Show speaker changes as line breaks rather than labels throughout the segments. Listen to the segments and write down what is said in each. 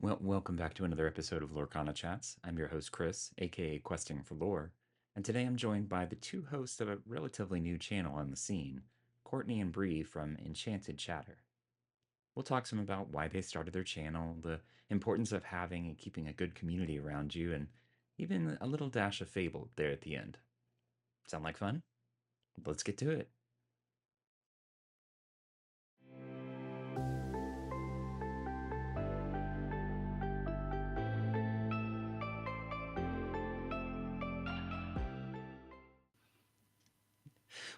Welcome back to another episode of LorcanaChats. I'm your host, Chris, aka Questing for Lore, and today I'm joined by the two hosts of a relatively new channel on the scene, Courtney and Bri from Enchanted Chatter. We'll talk some about why they started their channel, the importance of having and keeping a good community around you, and even a little dash of Fabled there at the end. Sound like fun? Let's get to it.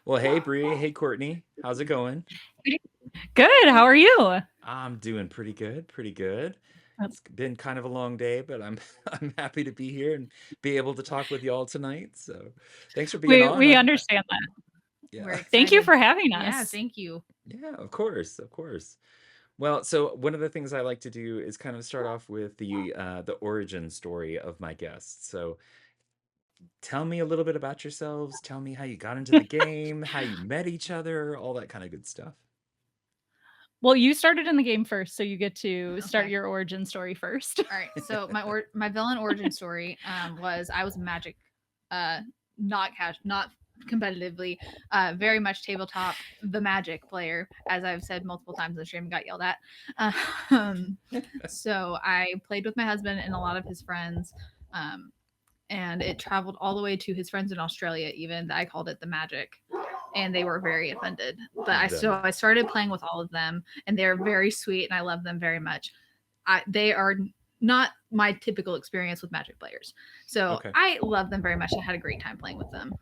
Well, hey, Bri. Hey, Courtney. How's it going?
Good. How are you?
I'm doing pretty good, pretty good.
Oh.
It's been kind of a long day, but I'm I'm happy to be here and be able to talk with y'all tonight. So, thanks for being on.
We understand that.
Yeah.
We're excited.
Thank you for having us.
Yeah, thank you.
Yeah, of course, of course. Well, so one of the things I like to do is kind of start off with the origin story of my guests. So, tell me a little bit about yourselves. Tell me how you got into the game, how you met each other, all that kind of good stuff.
Well, you started in the game first, so you get to start your origin story first.
All right. So my villain origin story was I was Magic, not competitively, very much tabletop, the Magic player, as I've said multiple times in the stream and got yelled at. So I played with my husband and a lot of his friends. And it traveled all the way to his friends in Australia, even that I called it the Magic. And they were very offended. But I started playing with all of them, and they're very sweet, and I love them very much. They are not my typical experience with Magic players, so I love them very much. I had a great time playing with them.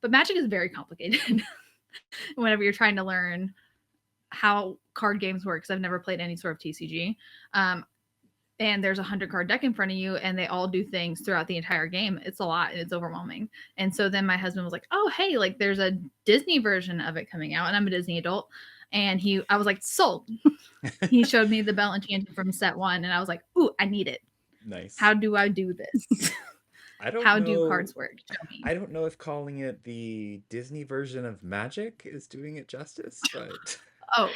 But Magic is very complicated whenever you're trying to learn how card games work, because I've never played any sort of TCG. And there's a 100-card deck in front of you, and they all do things throughout the entire game. It's a lot, and it's overwhelming. And so then my husband was like, oh, hey, like there's a Disney version of it coming out, and I'm a Disney adult. And I was like, sold. He showed me the Bell Enchanted from set 1, and I was like, ooh, I need it.
Nice.
How do I do this?
I don't
How
know.
do cards work?
I don't know if calling it the Disney version of Magic is doing it justice, but
oh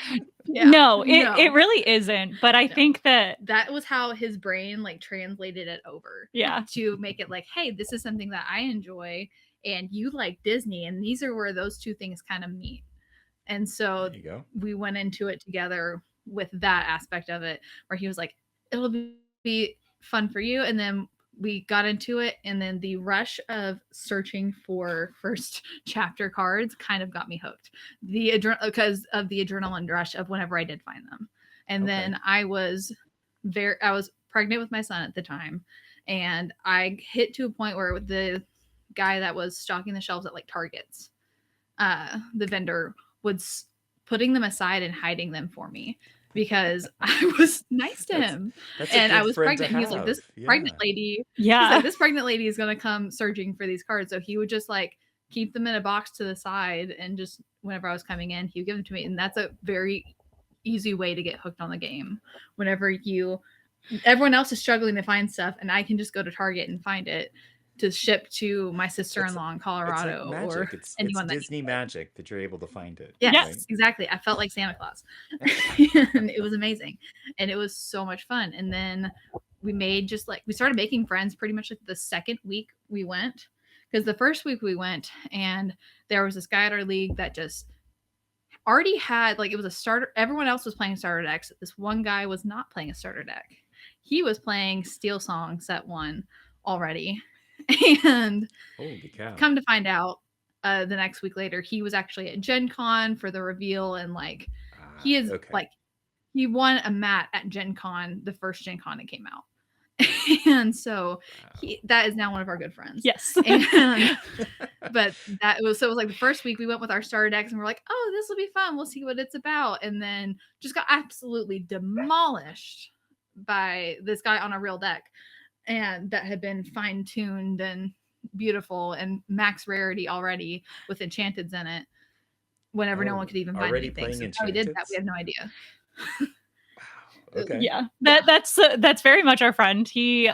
yeah. No, it really isn't. But I think that
was how his brain like translated it over.
Yeah.
To make it like, hey, this is something that I enjoy, and you like Disney, and these are where those two things kind of meet. And so we went into it together with that aspect of it, where he was like, it'll be fun for you. And then we got into it, and then the rush of searching for first chapter cards kind of got me hooked. Because of the adrenaline rush of whenever I did find them. And then I was pregnant with my son at the time, and I hit to a point where the guy that was stocking the shelves at like Targets, the vendor was putting them aside and hiding them for me because I was nice to him. And I was pregnant. He was like, this pregnant lady.
Yeah.
Like, this pregnant lady is going to come searching for these cards. So he would just like keep them in a box to the side, and just whenever I was coming in, he would give them to me. And that's a very easy way to get hooked on the game. Whenever everyone else is struggling to find stuff, and I can just go to Target and find it to ship to my sister-in-law in Colorado, or anyone.
It's Disney magic that you're able to find it.
Yes, right? Exactly. I felt like Santa Claus. And it was amazing, and it was so much fun. And then we started making friends pretty much like the second week we went, because the first week we went, and there was this guy at our league that just already had, like, it was a starter. Everyone else was playing starter decks. This one guy was not playing a starter deck. He was playing Steel Song set 1 already. And come to find out, the next week later, he was actually at Gen Con for the reveal, and like he is like he won a mat at Gen Con, the first Gen Con that came out. And so that is now one of our good friends.
Yes.
But it was like the first week we went with our starter decks, and we're like, oh, this will be fun. We'll see what it's about. And then just got absolutely demolished by this guy on a real deck, and that had been fine-tuned and beautiful and max rarity already with enchanteds in it, whenever no one could even find anything. So how we did that, we have no idea.
Okay.
Yeah, that's very much our friend. He is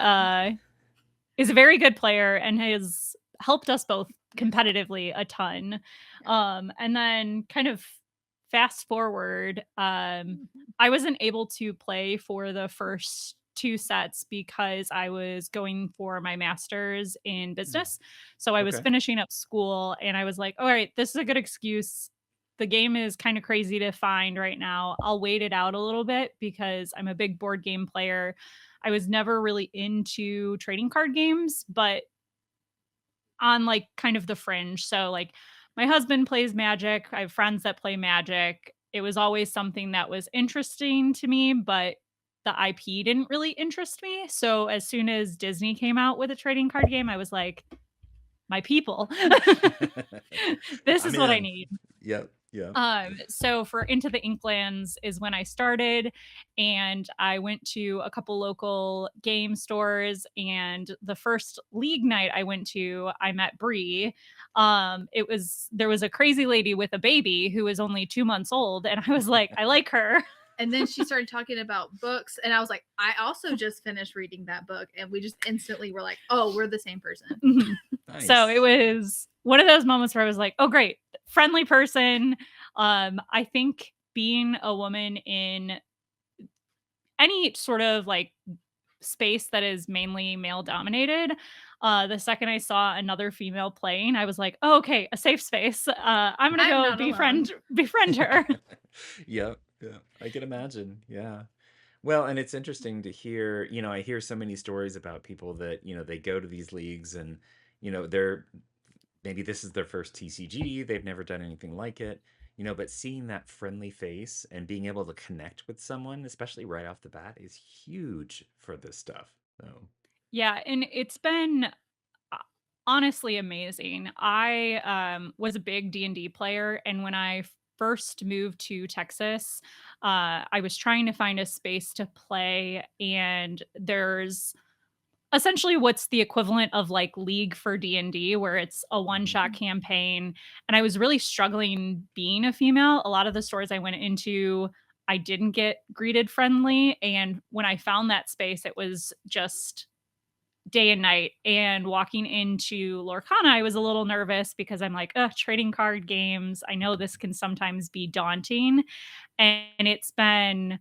a very good player and has helped us both competitively a ton. And then kind of fast forward, I wasn't able to play for the first 2 sets because I was going for my master's in business. So I was
Okay.
finishing up school and I was like, all right, this is a good excuse. The game is kind of crazy to find right now. I'll wait it out a little bit because I'm a big board game player. I was never really into trading card games, but on like kind of the fringe. So like my husband plays Magic. I have friends that play Magic. It was always something that was interesting to me, but the IP didn't really interest me. So as soon as Disney came out with a trading card game, I was like, my people. This
I'm
is what I
in.
need.
Yep. Yep.
So for Into the Inklands is when I started, and I went to a couple local game stores. And the first league night I went to, I met Bri. There was a crazy lady with a baby who was only 2 months old, and I was like, I like her.
And then she started talking about books, and I was like, I also just finished reading that book, and we just instantly were like, oh, we're the same person.
Nice.
So it was one of those moments where I was like, oh, great, friendly person. I think being a woman in any sort of like space that is mainly male dominated, the second I saw another female playing, I was like, oh, okay, a safe space. I'm gonna go befriend her.
Yep. Yeah. I can imagine. Yeah. Well, and it's interesting to hear, I hear so many stories about people that, they go to these leagues and, they're maybe this is their first TCG, they've never done anything like it, but seeing that friendly face and being able to connect with someone, especially right off the bat, is huge for this stuff. So,
Yeah, and it's been uh, honestly amazing. I was a big D&D player, and when I first moved to Texas, I was trying to find a space to play, and there's essentially what's the equivalent of like League for D&D, where it's a one-shot campaign, and I was really struggling being a female. A lot of the stores I went into, I didn't get greeted friendly, and when I found that space, it was just day and night. And walking into Lorcana, I was a little nervous because I'm like, trading card games, I know this can sometimes be daunting. And it's been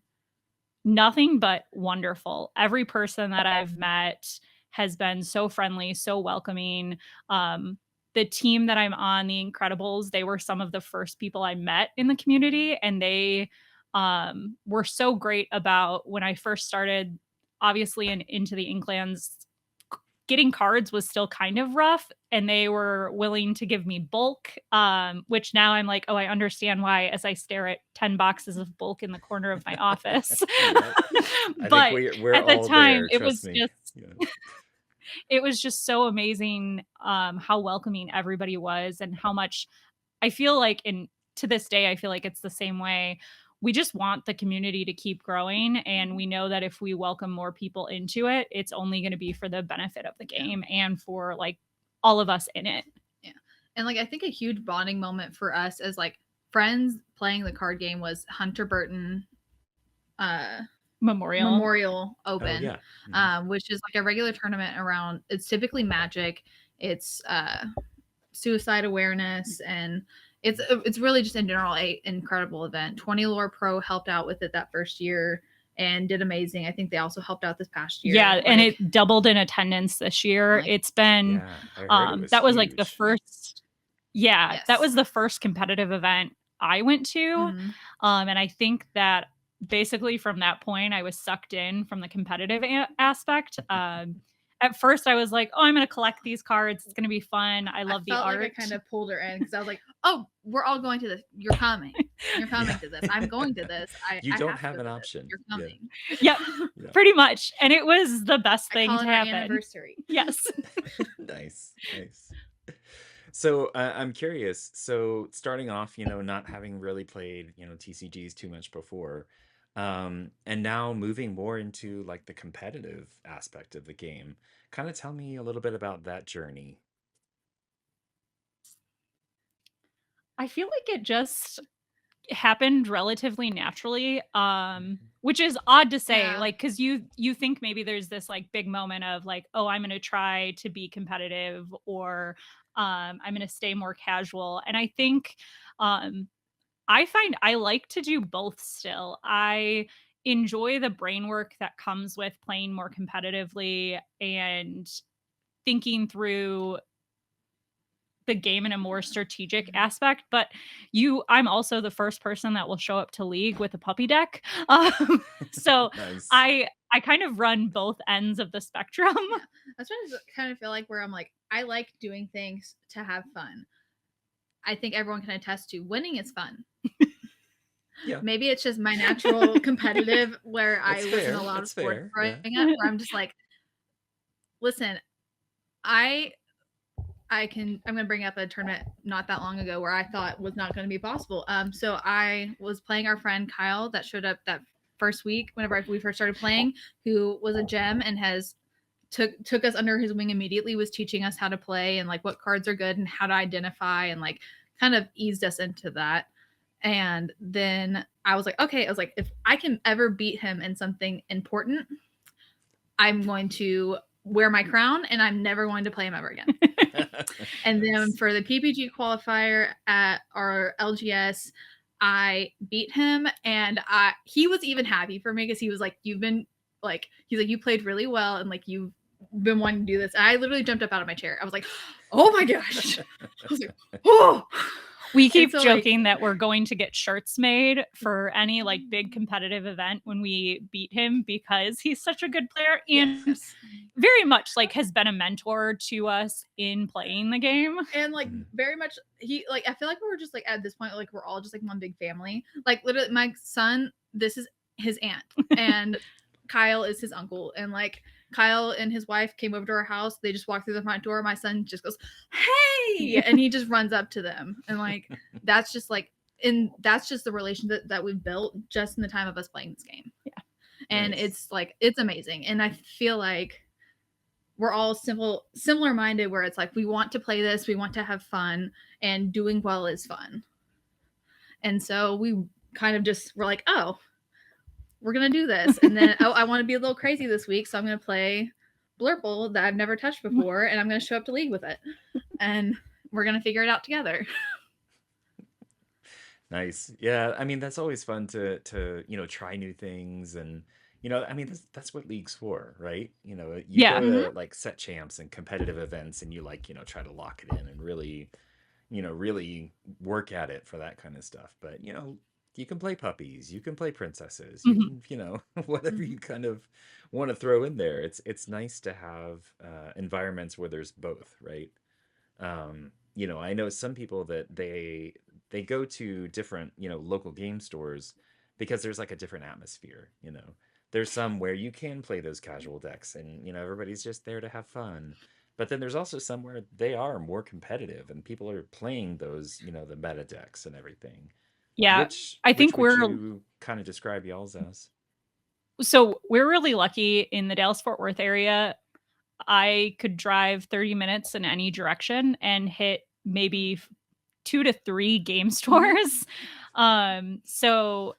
nothing but wonderful. Every person that I've met has been so friendly, so welcoming. The team that I'm on, the Inkcredibles, they were some of the first people I met in the community, and they were so great about when I first started. Obviously, into the Inklands, getting cards was still kind of rough, and they were willing to give me bulk, which now I'm like, oh, I understand why, as I stare at 10 boxes of bulk in the corner of my office. But
we're
at the
all
time,
there,
it was
trust me.
just it was just so amazing, how welcoming everybody was, and how much I feel like, to this day, I feel like it's the same way. We just want the community to keep growing, and we know that if we welcome more people into it, it's only going to be for the benefit of the game and for like all of us in it.
Yeah. And like I think a huge bonding moment for us as like friends playing the card game was Hunter Burton Memorial Open, which is like a regular tournament around. It's typically Magic. It's suicide awareness, and it's really just in general a incredible event. 20 Lore Pro helped out with it that first year and did amazing. I think they also helped out this past year.
Yeah, and it doubled in attendance this year. It's been that was like the first. Yeah, yes. That was the first competitive event I went to, and I think that basically from that point I was sucked in from the competitive aspect. At first I was like, oh, I'm going to collect these cards. It's going to be fun. I love the art.
Like I kind of pulled her in because I was like, oh, we're all going to this. You're coming. You're coming to this. I'm going to this. I
don't have an option.
You're coming.
Yep, pretty much. And it was the best thing to happen.
Anniversary.
Yes.
Nice. So I'm curious. So starting off, not having really played, TCGs too much before, and now moving more into like the competitive aspect of the game. Kind of tell me a little bit about that journey.
I feel like it just happened relatively naturally, which is odd to say, like, because you think maybe there's this like big moment of like, oh, I'm going to try to be competitive, or I'm going to stay more casual. And I think I find I like to do both still. I enjoy the brain work that comes with playing more competitively and thinking through the game in a more strategic aspect. But I'm also the first person that will show up to League with a puppy deck. So
Nice.
I kind of run both ends of the spectrum.
Yeah. That's what I kind of feel like, where I'm like, I like doing things to have fun. I think everyone can attest to winning is fun.
Yeah.
Maybe it's just my natural competitive where I was in a lot of sports growing up, where I'm just like, listen, I'm going to bring up a tournament not that long ago where I thought was not going to be possible. So I was playing our friend Kyle that showed up that first week whenever we first started playing, who was a gem and has took us under his wing immediately, was teaching us how to play and like what cards are good and how to identify, and like kind of eased us into that. And then I was like, okay, if I can ever beat him in something important, I'm going to wear my crown and I'm never going to play him ever again. And then for the PPG qualifier at our LGS, I beat him, and he was even happy for me because he was like, he's like, you played really well, and like you've been wanting to do this. And I literally jumped up out of my chair. I was like, oh my gosh. I was like, oh.
We keep joking that we're going to get shirts made for any like big competitive event when we beat him, because he's such a good player and very much like has been a mentor to us in playing the game.
And like very much I feel like we're just like at this point, like we're all just like one big family. Like literally my son, this is his aunt, and Kyle is his uncle, and like Kyle and his wife came over to our house. They just walked through the front door. My son just goes, hey, and he just runs up to them. And like, that's just like, and that's just the relationship that we've built just in the time of us playing this game.
Yeah.
And it's like, it's amazing. And I feel like we're all similar minded, where it's like, we want to play this, we want to have fun, and doing well is fun. And so we kind of just were like, oh, we're going to do this. And then, I want to be a little crazy this week. So I'm going to play Blurple that I've never touched before. And I'm going to show up to League with it. And we're going to figure it out together.
Nice. Yeah. I mean, that's always fun to, try new things. And, I mean, that's what League's for, right? You go to like set champs and competitive events, and you like, try to lock it in and really, really work at it for that kind of stuff. But, you can play puppies, you can play princesses, you can, whatever you kind of want to throw in there. It's nice to have environments where there's both, right? I know some people that they go to different, local game stores because there's like a different atmosphere. There's some where you can play those casual decks and, everybody's just there to have fun. But then there's also some where they are more competitive and people are playing those, the meta decks and everything.
Yeah, I think
would you kind of describe y'all's as?
So we're really lucky in the Dallas-Fort Worth area. I could drive 30 minutes in any direction and hit maybe 2 to 3 game stores. So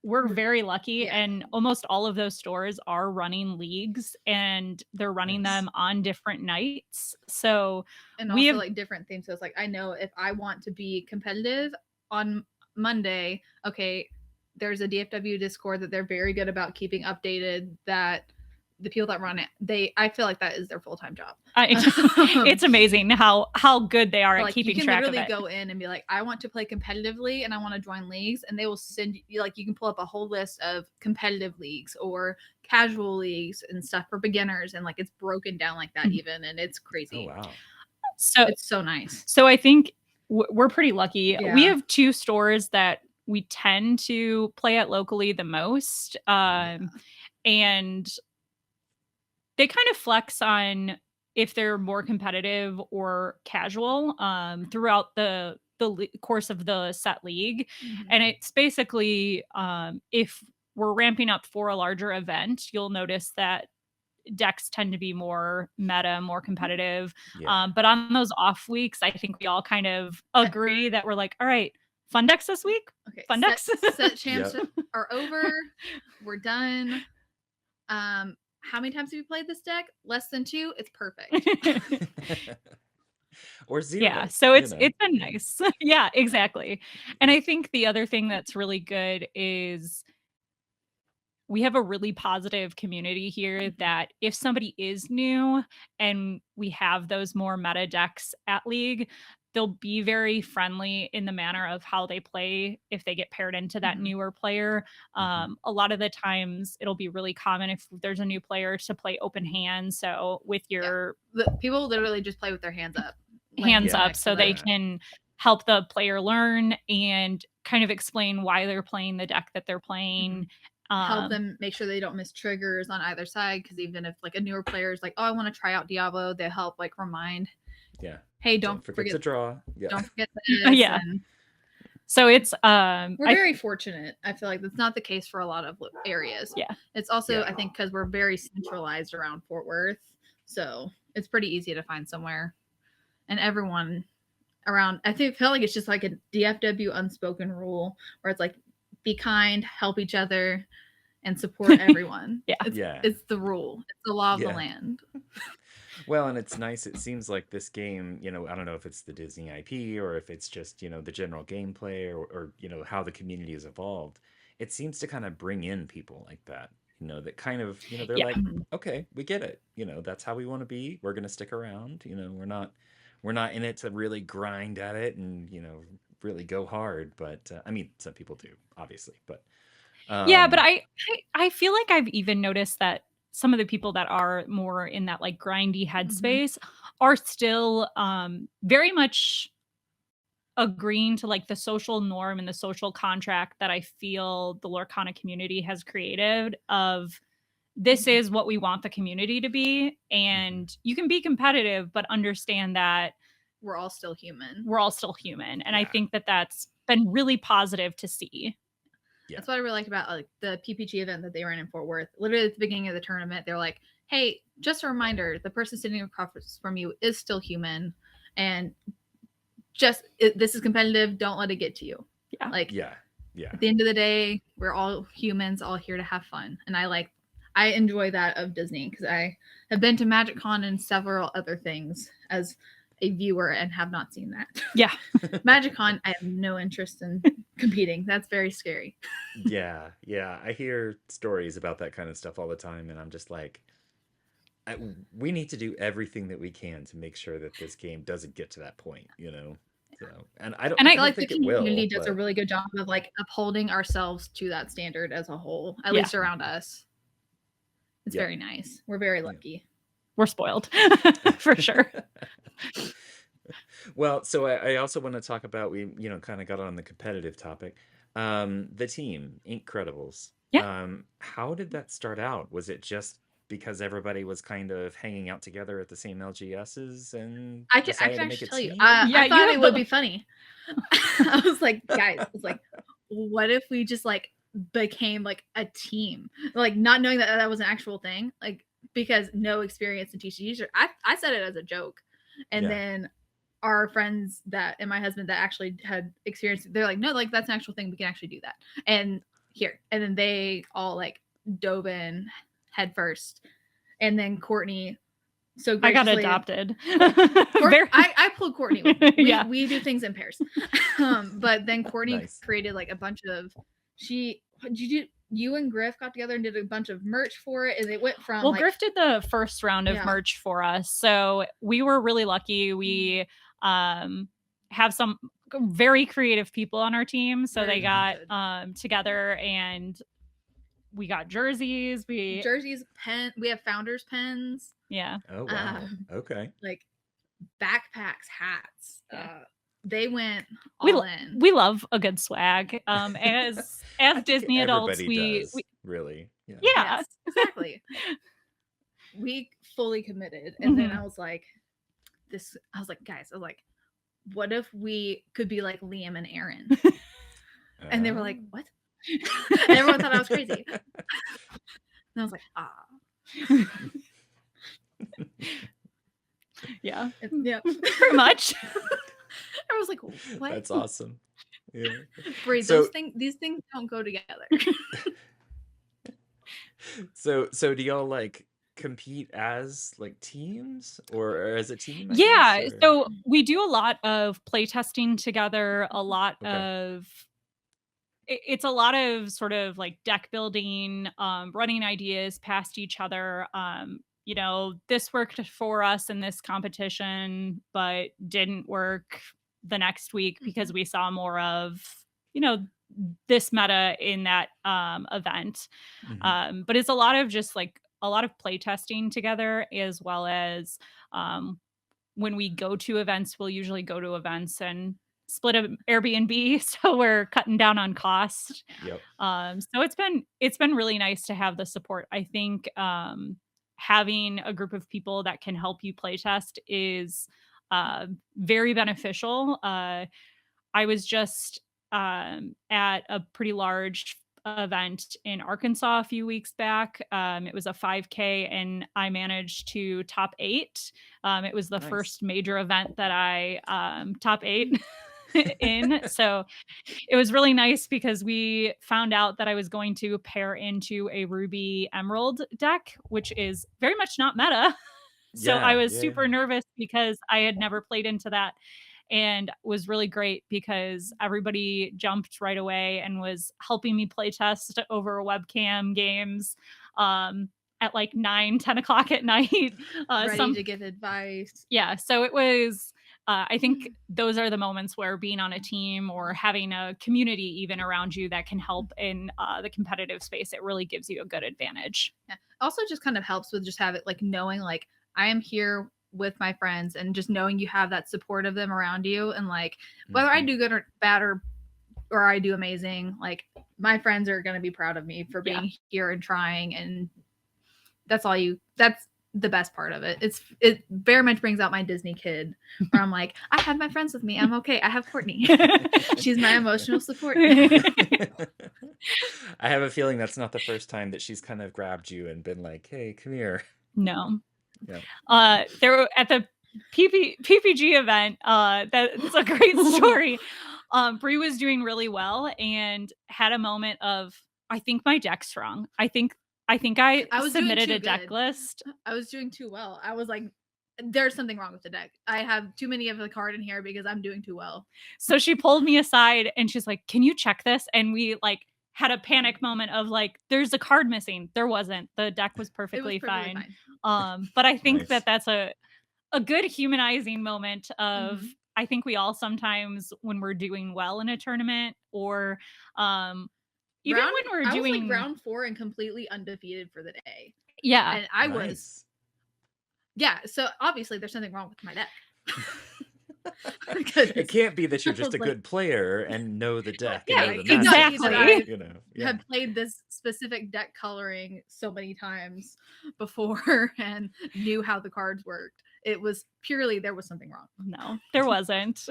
we're very lucky, and almost all of those stores are running leagues, and they're running them on different nights. So
and also like different themes. So it's like, I know if I want to be competitive on Monday, okay, there's a DFW Discord that they're very good about keeping updated, that the people that run it, I feel like that is their full-time job.
It's amazing how good they are at keeping track of it.
You can literally go in and be like, I want to play competitively and I want to join leagues, and they will send you, like, you can pull up a whole list of competitive leagues or casual leagues and stuff for beginners, and like it's broken down like that even, and it's crazy.
Oh wow.
So
it's so nice.
So I think we're pretty lucky. Yeah. We have 2 stores that we tend to play at locally the most. And they kind of flex on if they're more competitive or casual throughout the course of the set league. And it's basically if we're ramping up for a larger event, you'll notice that decks tend to be more meta, more competitive. But on those off weeks, I think we all kind of agree that we're like, all right, fun decks this week.
Okay,
fun decks.
Set champs are over. We're done. How many times have you played this deck? Less than 2. It's perfect.
Or 0.
Yeah, so it's been nice. Yeah, exactly. And I think the other thing that's really good is we have a really positive community here that if somebody is new and we have those more meta decks at League, they'll be very friendly in the manner of how they play if they get paired into that newer player. A lot of the times it'll be really common if there's a new player to play open hand. So with your
people literally just play with their hands up.
So they can help the player learn and kind of explain why they're playing the deck that they're playing.
Help them make sure they don't miss triggers on either side, because even if like a newer player is like, oh, I want to try out Diablo, they help like remind, hey, don't forget
to draw.
Don't forget this.
So it's
we're very fortunate. I feel like that's not the case for a lot of areas. It's also I think because we're very centralized around Fort Worth, so it's pretty easy to find somewhere, and everyone around, I feel like it's just like a DFW unspoken rule where it's like, be kind, help each other, and support everyone. It's the rule. It's the law of the land.
Well, and it's nice. It seems like this game, I don't know if it's the Disney IP or if it's just, the general gameplay or how the community has evolved. It seems to kind of bring in people like that, that kind of, they're like, okay, we get it. That's how we want to be. We're going to stick around. We're not in it to really grind at it and, really go hard. But I mean, some people do, obviously. But
but I feel like I've even noticed that some of the people that are more in that like grindy headspace are still very much agreeing to like the social norm and the social contract that I feel the Lorcana community has created of this is what we want the community to be. And you can be competitive, but understand that
we're all still human.
And I think that that's been really positive to see.
That's what I really liked about like the PPG event that they ran in Fort Worth. Literally at the beginning of the tournament, they're like, hey, just a reminder, the person sitting across from you is still human, and this is competitive. Don't let it get to you. At the end of the day, we're all humans, all here to have fun. And I enjoy that of Disney, because I have been to MagicCon and several other things as a viewer and have not seen that. MagicCon, I have no interest in competing. That's very scary.
I hear stories about that kind of stuff all the time, and I'm just like, we need to do everything that we can to make sure that this game doesn't get to that point, So, and I feel like the
community does a really good job of like upholding ourselves to that standard as a whole, at least around us. It's very nice. We're very lucky.
We're spoiled for sure.
Well, so I also want to talk about, we kind of got on the competitive topic, the team Inkcredibles. How did that start out? Was it just because everybody was kind of hanging out together at the same LGSs and
I can actually tell you, I thought it would be funny. I was like, guys, what if we just like became like a team, like not knowing that was an actual thing, like because no experience in TCGs. I said it as a joke, and then our friends and my husband that actually had experience, they're like, no, like that's an actual thing, we can actually do that. And then they all like dove in head first, and then Courtney, so
I got adopted.
I pulled Courtney. We do things in pairs. But then Courtney created like a bunch of you and Griff got together and did a bunch of merch for it, and it went from
Griff did the first round of merch for us, so we were really lucky. We have some very creative people on our team, so they got together and we got jerseys,
pen, we have founders pens,
oh wow, okay,
like backpacks, hats, they went all in.
We love a good swag. As Disney adults, we
really,
yes, exactly. We fully committed, and then I was like, guys, what if we could be like Liam and Aaron? And they were like, what? And everyone thought I was crazy. And I was like,
pretty much.
I was like, what?
That's awesome.
Bri, these things don't go together.
So do y'all like compete as like teams or as a team?
So we do a lot of playtesting together, a lot of it's a lot of sort of like deck building, running ideas past each other. This worked for us in this competition, but didn't work the next week because we saw more of, this meta in that event. But it's a lot of just like a lot of play testing together, as well as when we go to events, we'll usually go to events and split an Airbnb, so we're cutting down on cost.
Yep.
So it's been really nice to have the support. I think having a group of people that can help you playtest is very beneficial. I was just at a pretty large event in Arkansas a few weeks back. It was a 5K and I managed to top 8. It was the
Nice.
first major event that I top 8 in. So it was really nice because we found out that I was going to pair into a Ruby Emerald deck, which is very much not meta. So I was super nervous because I had never played into that, and was really great because everybody jumped right away and was helping me play test over webcam games at like 9-10 o'clock at night.
Ready to give advice.
Yeah, so it was I think those are the moments where being on a team or having a community even around you that can help in the competitive space, it really gives you a good advantage.
Yeah. Also just kind of helps with just have it like knowing like I am here with my friends, and just knowing you have that support of them around you, and like whether I do good or bad or I do amazing, like my friends are going to be proud of me for being here and trying, and that's the best part of it. It very much brings out my Disney kid where I'm like, I have my friends with me. I'm okay. I have Courtney. She's my emotional support.
I have a feeling that's not the first time that she's kind of grabbed you and been like, hey, come here.
No.
Yeah.
There were at the PPG event, that's a great story. Bri was doing really well and had a moment of, I think my deck's wrong. I think I submitted a deck list.
I was doing too well. I was like, there's something wrong with the deck. I have too many of the card in here because I'm doing too well.
So she pulled me aside and she's like, can you check this? And we like had a panic moment of like, there's a card missing. There wasn't. The deck was perfectly fine. But I think that's a good humanizing moment of, I think we all sometimes when we're doing well in a tournament or even when we're doing
was like round 4 and completely undefeated for the day.
Yeah.
And I was. Yeah. So obviously there's something wrong with my deck.
It can't be that you're just a good player and know the deck.
Yeah,
and know the
exactly.
I have played this specific deck coloring so many times before and knew how the cards worked. It was purely there was something wrong.
No, there wasn't.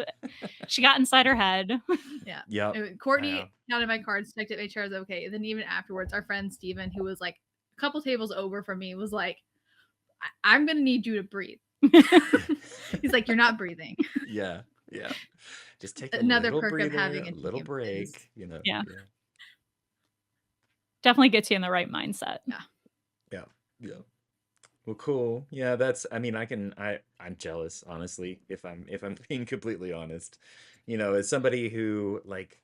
She got inside her head.
Yeah.
Yep.
Courtney counted my cards, checked it, made sure I was okay. And then even afterwards, our friend Steven, who was like a couple tables over from me, was like, I'm gonna need you to breathe. He's like, you're not breathing.
Yeah. Just take
another
perk
breather, of having
a little break.
Yeah. Definitely gets you in the right mindset.
Yeah. Well, cool. Yeah, that's. I mean, I'm jealous, honestly. If I'm being completely honest, as somebody who like,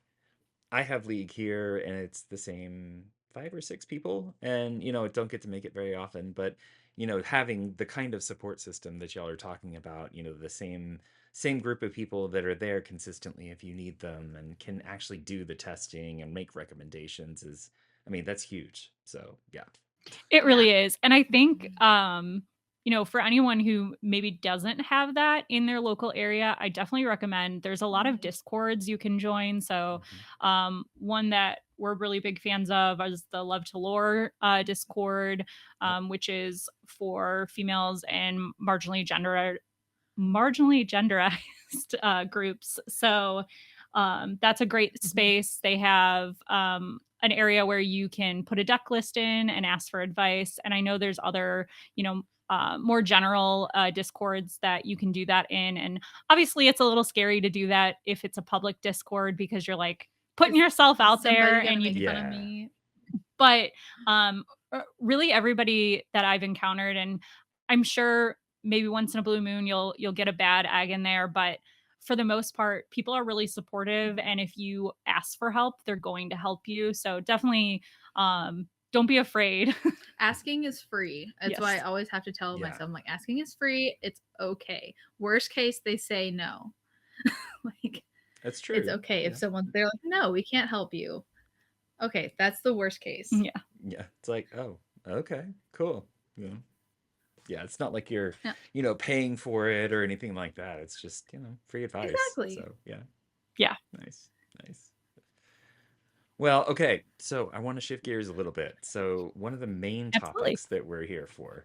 I have league here, and it's the same 5 or 6 people, and don't get to make it very often, but having the kind of support system that y'all are talking about, the same group of people that are there consistently if you need them and can actually do the testing and make recommendations is, I mean, that's huge. So yeah.
It really is. And I think, for anyone who maybe doesn't have that in their local area, I definitely recommend there's a lot of Discords you can join. So one that we're really big fans of is the Love to Lore Discord, which is for females and marginally genderized groups. So that's a great space. They have an area where you can put a deck list in and ask for advice. And I know there's other, more general Discords that you can do that in. And obviously it's a little scary to do that if it's a public Discord because you're like putting yourself out there and you
make fun of me.
But really everybody that I've encountered, and I'm sure maybe once in a blue moon you'll get a bad egg in there, but for the most part, people are really supportive. And if you ask for help, they're going to help you. So definitely don't be afraid.
Asking is free. That's why I
Yes.
always have to tell
Yeah.
myself, I'm like, asking is free. It's okay. Worst case, they say no. Like,
That's true.
it's okay if they're like, no, we can't help you. Okay, that's the worst case.
Yeah.
Yeah. It's like, oh, okay, cool. Yeah. Yeah, it's not like you're, paying for it or anything like that. It's just, free advice.
Exactly.
So, yeah.
Yeah.
Nice. Well, okay. So I want to shift gears a little bit. So one of the main
Absolutely.
topics that we're here for,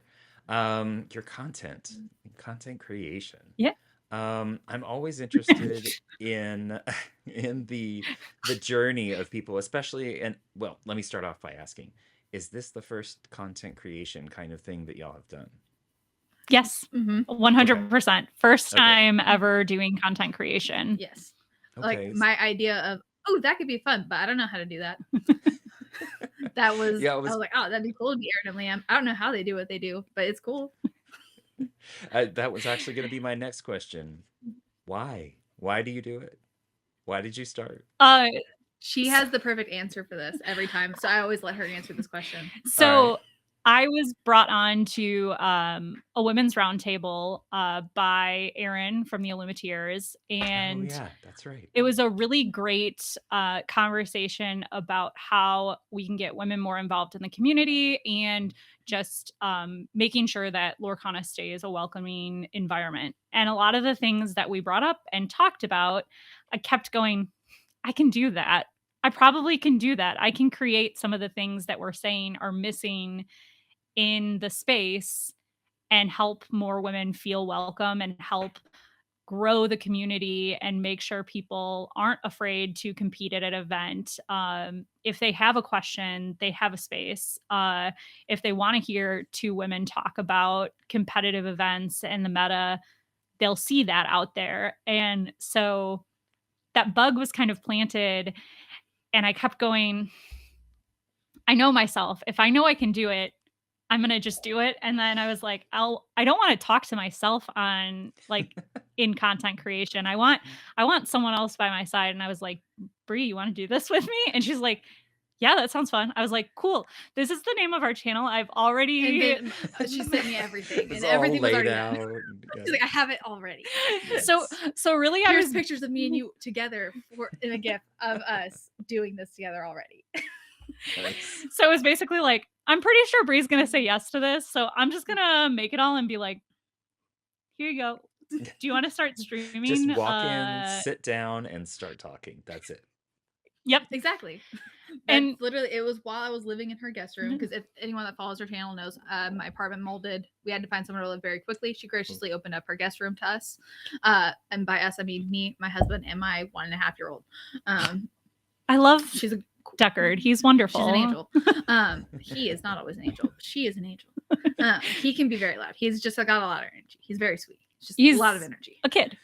your content creation.
Yeah.
I'm always interested in the journey of people, especially, and well, let me start off by asking, is this the first content creation kind of thing that y'all have done?
Yes. 100%. First
Okay.
time ever doing content creation.
Yes.
Okay.
Like my idea of, oh, that could be fun, but I don't know how to do that. That was, I was like, oh, that'd be cool to be Aaron and Liam. I don't know how they do what they do, but it's cool.
That was actually going to be my next question. Why? Why do you do it? Why did you start?
She has the perfect answer for this every time, so I always let her answer this question.
So I was brought on to a women's roundtable by Aaron from the Illumiteers, and
yeah, that's right.
It was a really great conversation about how we can get women more involved in the community and just making sure that Lorcana stays a welcoming environment. And a lot of the things that we brought up and talked about, I kept going, I can do that. I probably can do that. I can create some of the things that we're saying are missing in the space and help more women feel welcome and help grow the community and make sure people aren't afraid to compete at an event. If they have a question, they have a space. If they want to hear two women talk about competitive events and the meta, they'll see that out there. And so that bug was kind of planted, and I kept going, I know myself. If I know I can do it, I'm going to just do it. And then I was like, I don't want to talk to myself on like in content creation. I want someone else by my side. And I was like, Bri, you want to do this with me? And she's like, yeah, that sounds fun. I was like, cool. This is the name of our channel. I've already.
She sent me everything, and everything was already out. She's like, I have it already.
So really,
here's pictures of me and you together in a GIF of us doing this together already.
So it was basically like, I'm pretty sure Bri's gonna say yes to this, so I'm just gonna make it all and be like, here you go. Do you want to start streaming?
Just walk in, sit down, and start talking. That's it.
Yep,
exactly. And literally, it was while I was living in her guest room, because if anyone that follows her channel knows, my apartment molded. We had to find somewhere to live very quickly. She graciously opened up her guest room to us, and by us I mean me, my husband, and my 1.5-year-old.
I love.
She's a
Deckard. He's wonderful.
She's an angel. He is not always an angel. But she is an angel. He can be very loud. He's just got a lot of energy. He's very sweet. He's a lot of energy.
A kid.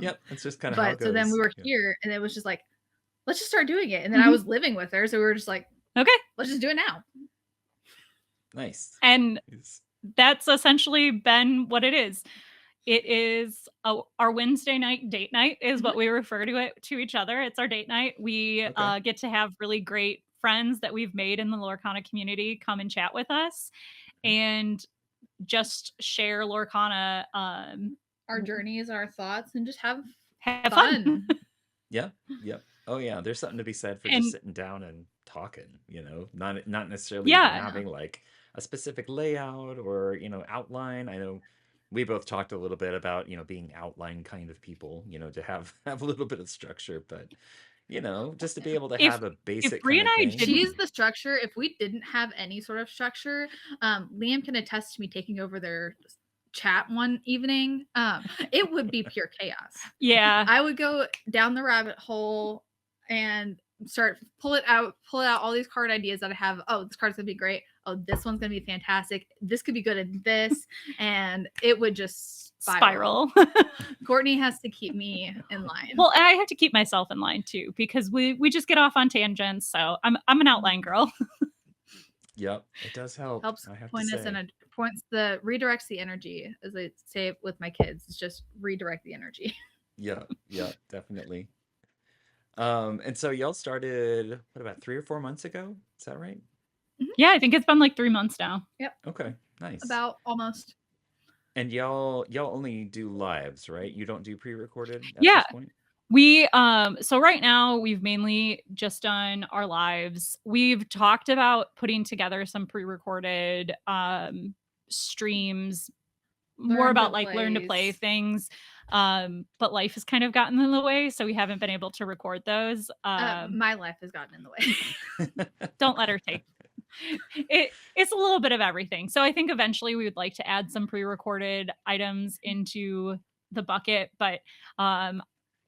Yep, it's just kind of how it goes.
So then we were here, and it was just like, let's just start doing it. And then I was living with her, so we were just like,
okay,
let's just do it now.
Nice.
And that's essentially been what it is. It is our Wednesday night date night is what we refer to it to each other. It's our date night. We get to have really great friends that we've made in the Lorcana community come and chat with us and just share Lorcana.
Our journeys, our thoughts, and just have
fun.
Yep. Oh yeah, there's something to be said for just sitting down and talking, not necessarily having like a specific layout or, outline. I know we both talked a little bit about, being outline kind of people, to have a little bit of structure, but just to be able to have a basic
Bri
kind
and
of
I, she's the structure. If we didn't have any sort of structure, Liam can attest to me taking over their chat one evening. It would be pure chaos.
Yeah.
I would go down the rabbit hole and start pull it out all these card ideas that I have. Oh, this card's gonna be great. Oh, this one's gonna be fantastic. This could be good at this, and it would just spiral. Courtney has to keep me in line.
Well, and I have to keep myself in line too, because we just get off on tangents. So I'm an outline girl.
Yep, it does help.
Helps point us in redirects the energy, as I say with my kids. It's just redirect the energy.
Yeah, yeah, definitely. And so y'all started what about 3 or 4 months ago? Is that right?
Yeah, I think it's been like 3 months now.
Yep.
Okay, nice.
About almost.
And y'all only do lives, right? You don't do pre-recorded at
Yeah.
this point?
We so right now we've mainly just done our lives. We've talked about putting together some pre-recorded streams, more about like learn to play things. But life has kind of gotten in the way, so we haven't been able to record those.
My life has gotten in the way.
Don't let her take it's a little bit of everything. So I think eventually we would like to add some pre-recorded items into the bucket, but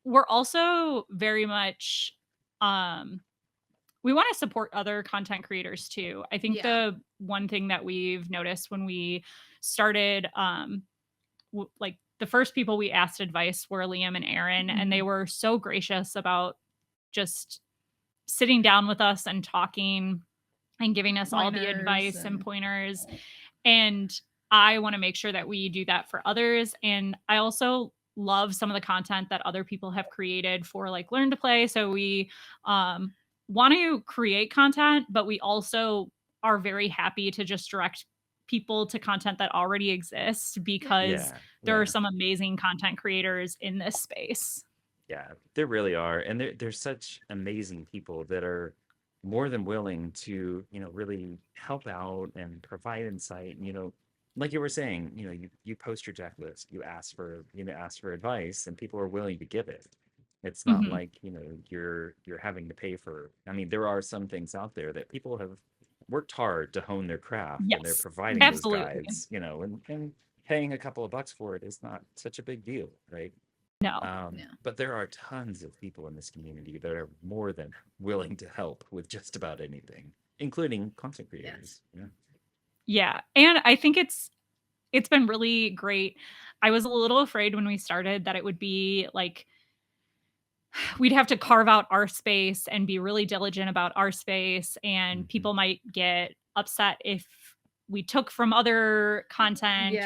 we're also very much we want to support other content creators too. I think the one thing that we've noticed when we started like the first people we asked advice were Liam and Aaron, and they were so gracious about just sitting down with us and talking and giving us all the advice and pointers. And I want to make sure that we do that for others. And I also love some of the content that other people have created for like learn to play. So we want to create content, but we also are very happy to just direct people to content that already exists because there are some amazing content creators in this space.
Yeah, there really are. And there's such amazing people that are more than willing to, really help out and provide insight. Like you were saying, you post your deck list, you ask for advice, and people are willing to give it. It's not like, you're having to pay for. I mean, there are some things out there that people have worked hard to hone their craft, and they're providing those guides, and paying a couple of bucks for it is not such a big deal, right?
No.
But there are tons of people in this community that are more than willing to help with just about anything, including content creators.
Yeah. And I think it's been really great. I was a little afraid when we started that it would be like we'd have to carve out our space and be really diligent about our space, and people might get upset if we took from other content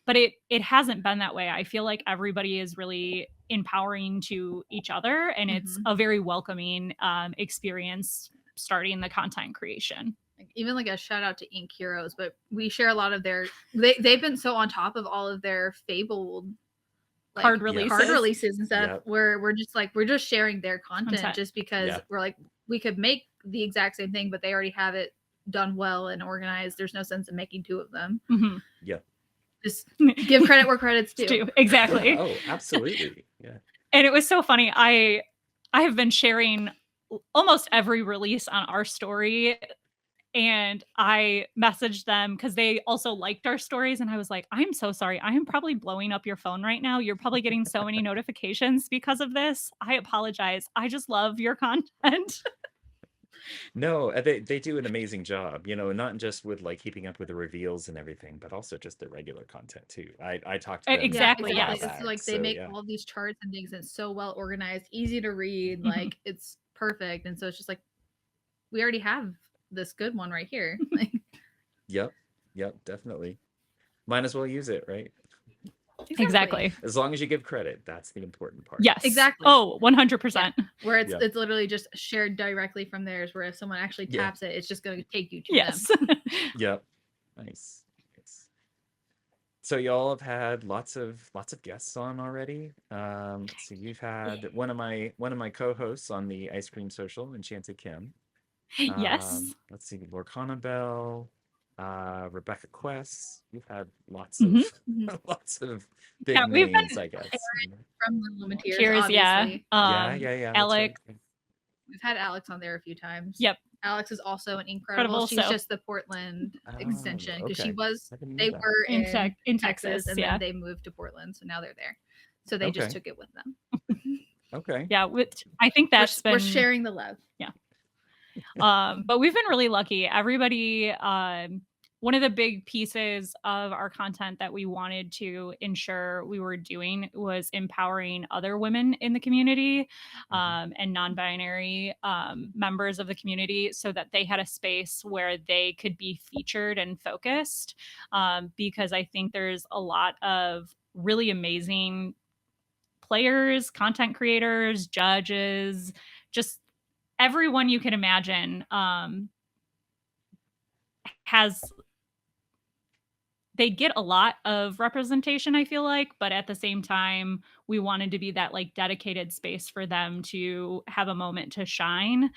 but it hasn't been that way. I feel like everybody is really empowering to each other, and it's a very welcoming experience starting the content creation.
Even like a shout out to Ink Heroes, but we share a lot of their they've been so on top of all of their Fabled
card releases
and stuff where we're just sharing their content just because we're like, we could make the exact same thing, but they already have it done well and organized. There's no sense in making two of them. Just give credit where credit's due.
Exactly.
Oh, absolutely. Yeah.
And it was so funny. I have been sharing almost every release on our story, and I messaged them because they also liked our stories, and I was like, I'm so sorry. I am probably blowing up your phone right now. You're probably getting so many notifications because of this. I apologize. I just love your content.
No, they do an amazing job, not just with like keeping up with the reveals and everything, but also just the regular content too. I talked to them
exactly.
It's like they make all these charts and things, and it's so well organized, easy to read, like it's perfect. And so it's just like, we already have this good one right here. Like,
yep, definitely. Might as well use it, right?
Exactly.
As long as you give credit, that's the important part.
Yes,
exactly.
Oh, 100%.
Yeah. Where it's literally just shared directly from theirs, where if someone actually taps it, it's just going to take you to them.
Yep. Nice. So y'all have had lots of guests on already. Let's see, you've had one of my co-hosts on the Ice Cream Social, Enchanted Kim.
Yes.
Let's see, Lorcana, Rebecca Quest. You've had lots of lots of big names, I guess.
From the Lumineers,
Cheers,
obviously.
Yeah.
Alex.
Right.
We've had Alex on there a few times.
Yep.
Alex is also an Incredible. She's just the Portland extension, because they were in Texas and then they moved to Portland, so now they're there. So they just took it with them.
Okay.
Yeah, I think we're
sharing the love.
Yeah. But we've been really lucky. Everybody, one of the big pieces of our content that we wanted to ensure we were doing was empowering other women in the community and non-binary members of the community, so that they had a space where they could be featured and focused, because I think there's a lot of really amazing players, content creators, judges, just everyone you can imagine they get a lot of representation, I feel like, but at the same time, we wanted to be that like dedicated space for them to have a moment to shine.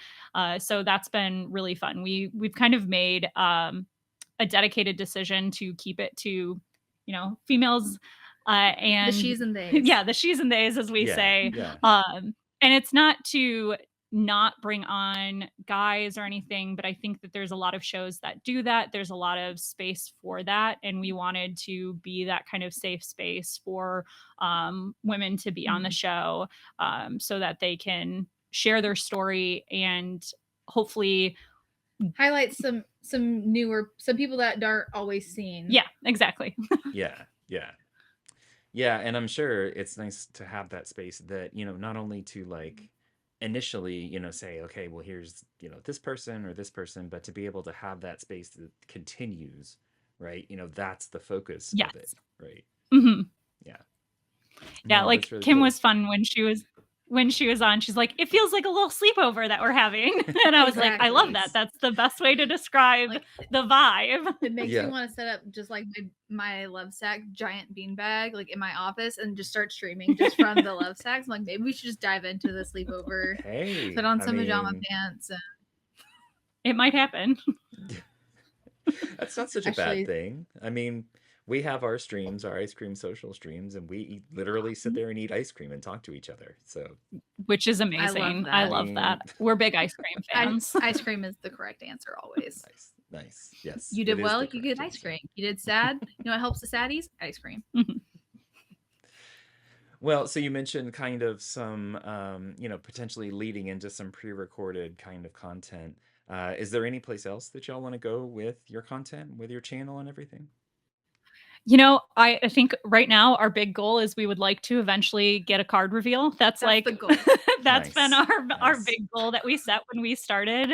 So that's been really fun. We've kind of made a dedicated decision to keep it to, females and
the she's and theys.
Yeah, the she's and theys, as we say.
Yeah.
And it's not to not bring on guys or anything, but I think that there's a lot of shows that do that. There's a lot of space for that, and we wanted to be that kind of safe space for women to be on the show, so that they can share their story and hopefully
highlight some people that aren't always seen.
Yeah, exactly.
Yeah, and I'm sure it's nice to have that space that, not only to like initially, say, okay, well, here's, this person or this person, but to be able to have that space that continues, right? That's the focus of it, right?
Mm-hmm.
Yeah.
Yeah, no, like really Kim was fun when she was on. She's like, it feels like a little sleepover that we're having. And I was like, I love that. That's the best way to describe the vibe.
It makes me want to set up just like my Love Sack giant beanbag like in my office and just start streaming just from the Love Sacks. I'm like, maybe we should just dive into the sleepover.
Hey,
put on some pajama pants. And...
It might happen.
That's not such a bad thing. I mean, we have our streams, our ice cream social streams, and we literally sit there and eat ice cream and talk to each other. So,
which is amazing. I love that. We're big ice cream fans.
Ice cream is the correct answer always.
Nice. Yes.
You did well. You get ice cream. You did sad. What helps the saddies? Ice cream.
Well, so you mentioned kind of some, potentially leading into some pre-recorded kind of content. Is there any place else that y'all want to go with your content, with your channel and everything?
I think right now our big goal is we would like to eventually get a card reveal. That's like the goal. That's been our big goal that we set when we started.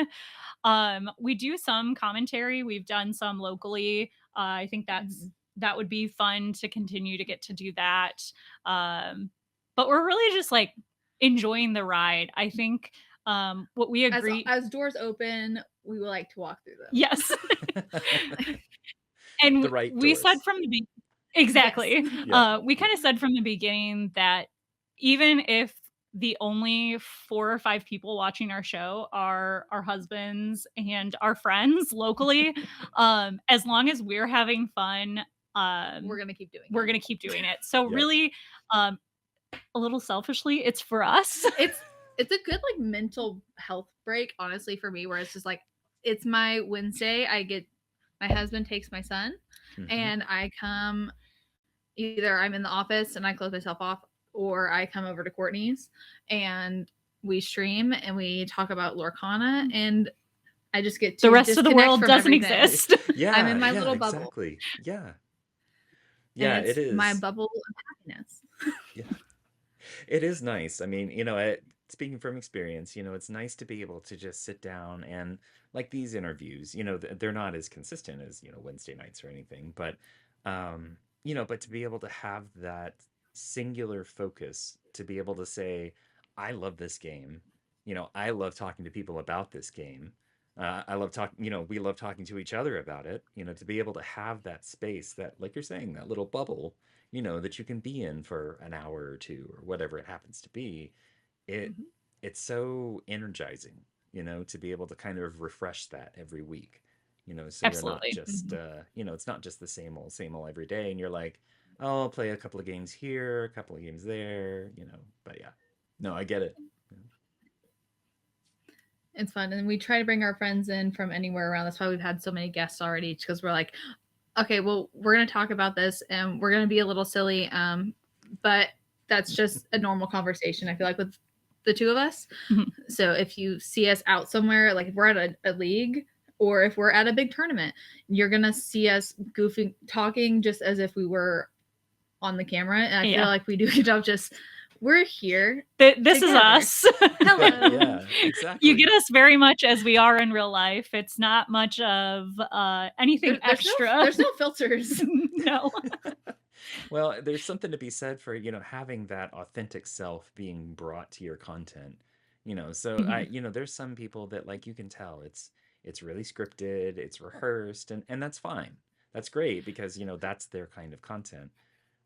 We do some commentary. We've done some locally. I think that would be fun to continue to get to do that. But we're really just like enjoying the ride. I think what we agree
as doors open, we would like to walk through them.
Yes. And we said from the beginning, exactly. Yes. Yeah. We kind of said from the beginning that even if the only 4 or 5 people watching our show are our husbands and our friends locally, as long as we're having fun,
we're gonna keep doing
it. So really, a little selfishly, it's for us.
It's a good like mental health break, honestly, for me, where it's just like it's my Wednesday. My husband takes my son, and I come. Either I'm in the office and I close myself off, or I come over to Courtney's and we stream and we talk about Lorcana, and I just get to
the rest of the world doesn't exist.
Yeah,
I'm in my little bubble.
Exactly. Yeah, it is
my bubble of happiness.
Yeah, it is nice. I mean, speaking from experience, it's nice to be able to just sit down and like these interviews. They're not as consistent as Wednesday nights or anything, but but to be able to have that singular focus, to be able to say, I love this game. I love talking to people about this game. I love talking, we love talking to each other about it, to be able to have that space, that, like you're saying, that little bubble, that you can be in for an hour or two or whatever it happens to be. It's so energizing, to be able to kind of refresh that every week. So
absolutely.
You're not just, it's not just the same old every day. And you're like, oh, I'll play a couple of games here, a couple of games there, but yeah, no, I get it.
It's fun. And we try to bring our friends in from anywhere around. That's why we've had so many guests already, because we're like, okay, well, we're going to talk about this and we're going to be a little silly. But that's just a normal conversation, I feel like, with the two of us. So if you see us out somewhere, like if we're at a league, or if we're at a big tournament, you're going to see us goofing, talking just as if we were on the camera. And I feel like we do a good job we're here.
This is us.
Hello.
Yeah, exactly.
You get us very much as we are in real life. It's not much of anything extra.
There's no filters.
No.
Well, there's something to be said for, having that authentic self being brought to your content. So
Mhm.
there's some people that like you can tell it's really scripted, it's rehearsed, and that's fine. That's great because, that's their kind of content.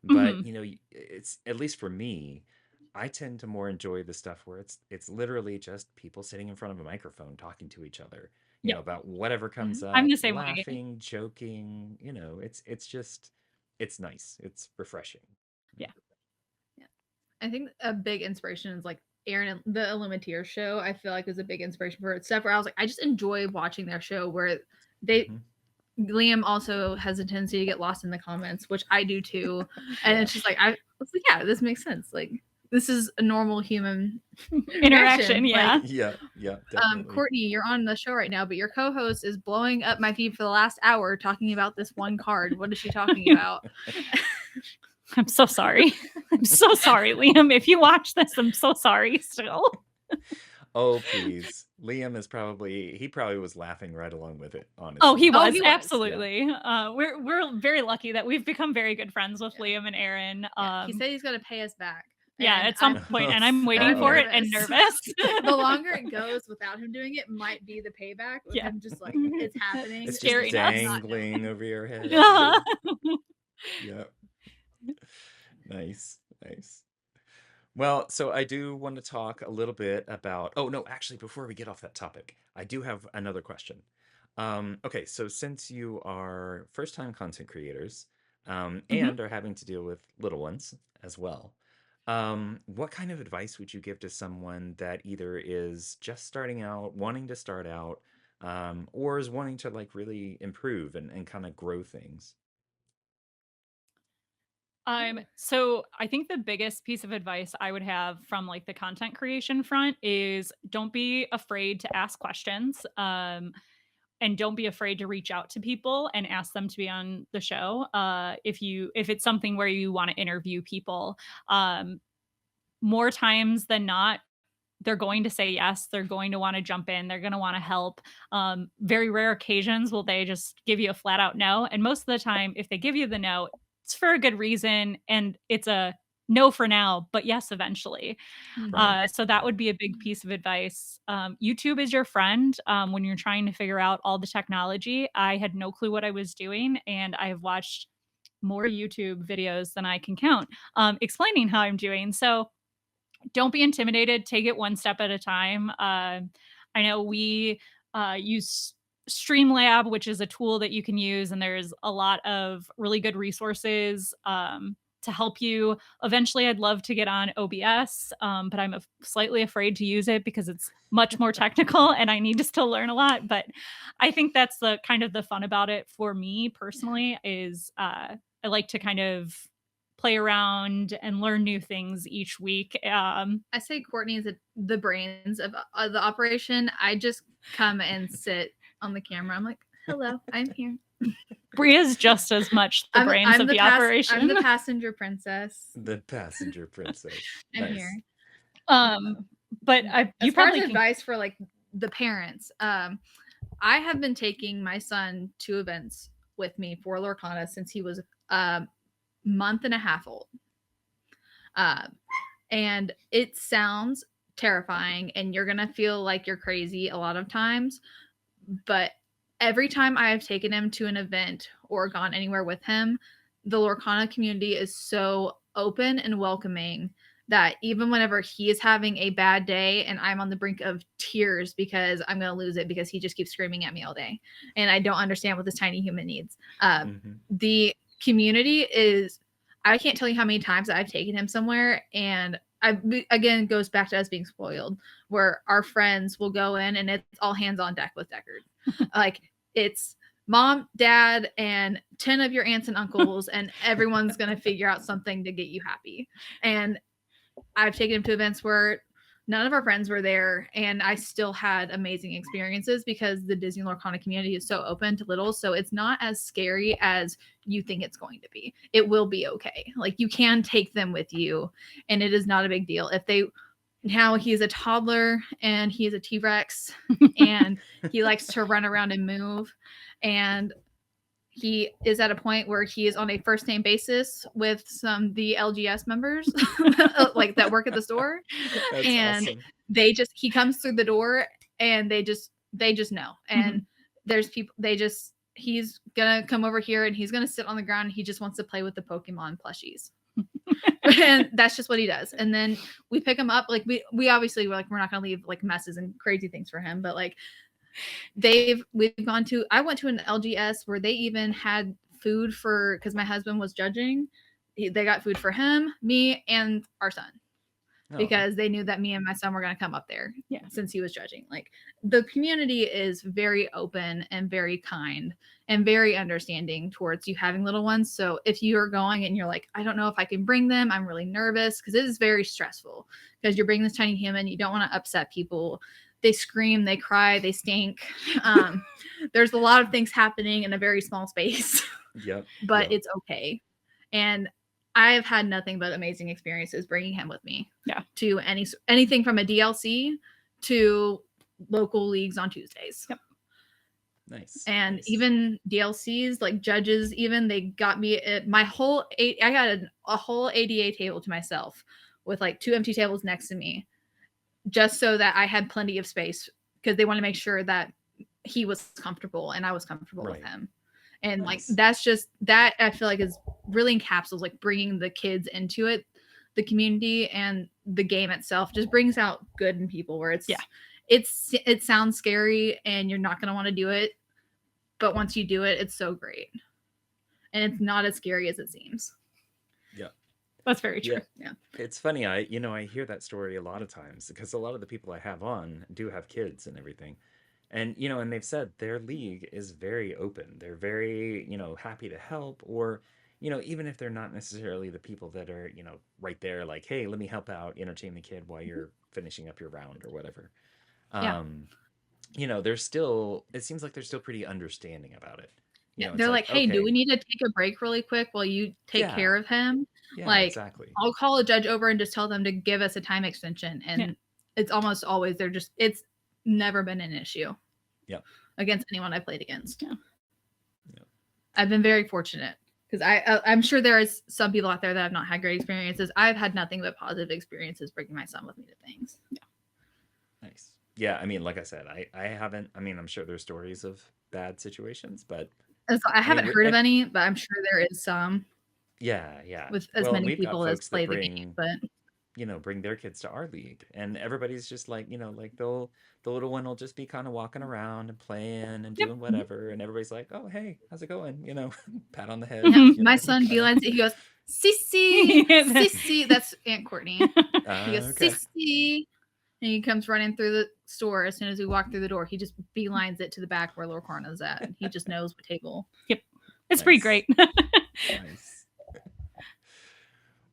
But,
Mhm.
it's at least for me, I tend to more enjoy the stuff where it's literally just people sitting in front of a microphone talking to each other,
Yeah.
about whatever
Mhm.
comes
I'm
up,
the same way.
laughing, joking, it's just it's nice. It's refreshing.
Yeah.
Yeah. I think a big inspiration is like Aaron, the Illuminateer show. I feel like is a big inspiration for stuff where I was like, I just enjoy watching their show where they.
Mhm.
Liam also has a tendency to get lost in the comments, which I do too. And
Yeah.
it's just like I was like, yeah, this makes sense. Like this is a normal human
Interaction, yeah.
Like,
Yeah, definitely.
Courtney, you're on the show right now, but your co-host is blowing up my feed for the last hour talking about this one card. What is she talking about?
I'm so sorry. I'm so sorry, Liam. If you watch this, I'm so sorry still.
Oh, please. Liam he probably was laughing right along with it,
Oh,
honestly.
he was,
he was.
absolutely. We're very lucky that we've become very good friends with Liam and Aaron.
He said he's going to pay us back.
Yeah,
And
at some point, and I'm waiting for it and nervous.
The longer it goes without him doing it might be the payback with him just like it's happening.
It's
Scary
just
enough.
dangling over your head.
Yeah.
Yep. Nice. Well, so I do want to talk a little bit about. Oh, no, actually, before we get off that topic, I do have another question. Okay, so since you are first-time content creators, and are having to deal with little ones as well, what kind of advice would you give to someone that either is just starting out, wanting to start out, or is wanting to like really improve and kind of grow things?
So I think the biggest piece of advice I would have from like the content creation front is don't be afraid to ask questions. And don't be afraid to reach out to people and ask them to be on the show. If it's something where you want to interview people, more times than not, they're going to say yes. They're going to want to jump in. They're going to want to help. Very rare occasions will they just give you a flat out no. And most of the time, if they give you the no, it's for a good reason. And it's a no for now, but yes, eventually.
Right.
So that would be a big piece of advice. YouTube is your friend when you're trying to figure out all the technology. I had no clue what I was doing, and I have watched more YouTube videos than I can count explaining how I'm doing. So don't be intimidated. Take it one step at a time. I know we use Streamlab, which is a tool that you can use, and there's a lot of really good resources to help you. Eventually, I'd love to get on OBS, but I'm slightly afraid to use it because it's much more technical and I need to still learn a lot. But I think that's the kind of the fun about it for me personally is I like to kind of play around and learn new things each week.
I say Courtney is the brains of the operation. I just come and sit on the camera. I'm like, hello, I'm here.
Bri is just as much the brains of the operation.
I'm the passenger princess.
The passenger princess.
I'm here.
But
as far as advice for like the parents, I have been taking my son to events with me for Lorcana since he was a month and a half old. And it sounds terrifying and you're gonna feel like you're crazy a lot of times, but every time I have taken him to an event or gone anywhere with him, the Lorcana community is so open and welcoming that even whenever he is having a bad day and I'm on the brink of tears because I'm going to lose it because he just keeps screaming at me all day and I don't understand what this tiny human needs. The community is, I can't tell you how many times I've taken him somewhere and again, goes back to us being spoiled, where our friends will go in and it's all hands on deck with Deckard. Like it's mom, dad, and 10 of your aunts and uncles, and everyone's going to figure out something to get you happy. And I've taken him to events where none of our friends were there, and I still had amazing experiences because the Disney Lorcana community is so open to littles. So it's not as scary as you think it's going to be. It will be okay. Like you can take them with you, and it is not a big deal. If they now he's a toddler and he's a T-Rex and he likes to run around and move, and he is at a point where he is on a first name basis with the LGS members like that work at the store.
That's
and
awesome.
he comes through the door and they just know. And there's people, he's gonna come over here and he's gonna sit on the ground. He just wants to play with the Pokemon plushies. And that's just what he does. And then we pick him up. Like we obviously we're not gonna leave like messes and crazy things for him, but like I went to an LGS where they even had food for, because my husband was judging. They got food for him, me, and our son. Because they knew that me and my son were going to come up there since he was judging. Like, the community is very open and very kind and very understanding towards you having little ones. So if you're going and you're like, I don't know if I can bring them, I'm really nervous, because it is very stressful because you're bringing this tiny human. You don't want to upset people. They scream, they cry, they stink. There's a lot of things happening in a very small space. But it's okay. And I have had nothing but amazing experiences bringing him with me. To anything from a DLC to local leagues on Tuesdays.
Nice.
And even DLCs, like judges, even they got me I got a whole ADA table to myself with like 2 empty tables next to me, just so that I had plenty of space, because they want to make sure that he was comfortable and I was comfortable with him. And like, that's just, that I feel like is really encapsulates like bringing the kids into it, the community, and the game itself just brings out good in people, where it sounds scary and you're not going to want to do it, but once you do it, it's so great. And it's not as scary as it seems.
That's very true.
It's funny. I hear that story a lot of times, because a lot of the people I have on do have kids and everything. And, and they've said their league is very open. They're very, happy to help, or, even if they're not necessarily the people that are, right there, like, hey, let me help out, entertain the kid while you're finishing up your round or whatever. They're still, it seems like they're still pretty understanding about it.
They're like, hey, do we need to take a break really quick while you take care of him?
Exactly.
I'll call a judge over and just tell them to give us a time extension. And it's almost always, it's never been an issue against anyone I played against. I've been very fortunate, because I'm sure there is some people out there that have not had great experiences. I've had nothing but positive experiences bringing my son with me to things.
Nice. Yeah, I mean, like I said, I haven't, I'm sure there's stories of bad situations, but
I haven't heard of any, but I'm sure there is some. With as many people as play the game, but
bring their kids to our league, and everybody's just like, like the little one will just be kind of walking around and playing and doing whatever, and everybody's like, oh, hey, how's it going? Pat on the head.
My son beelines it. He goes, Sissy, Sissy. That's Aunt Courtney. He goes, Sissy. And he comes running through the store. As soon as we walk through the door, he just beelines it to the back where Lorcana's at. He just knows what table.
It's pretty great.
Nice.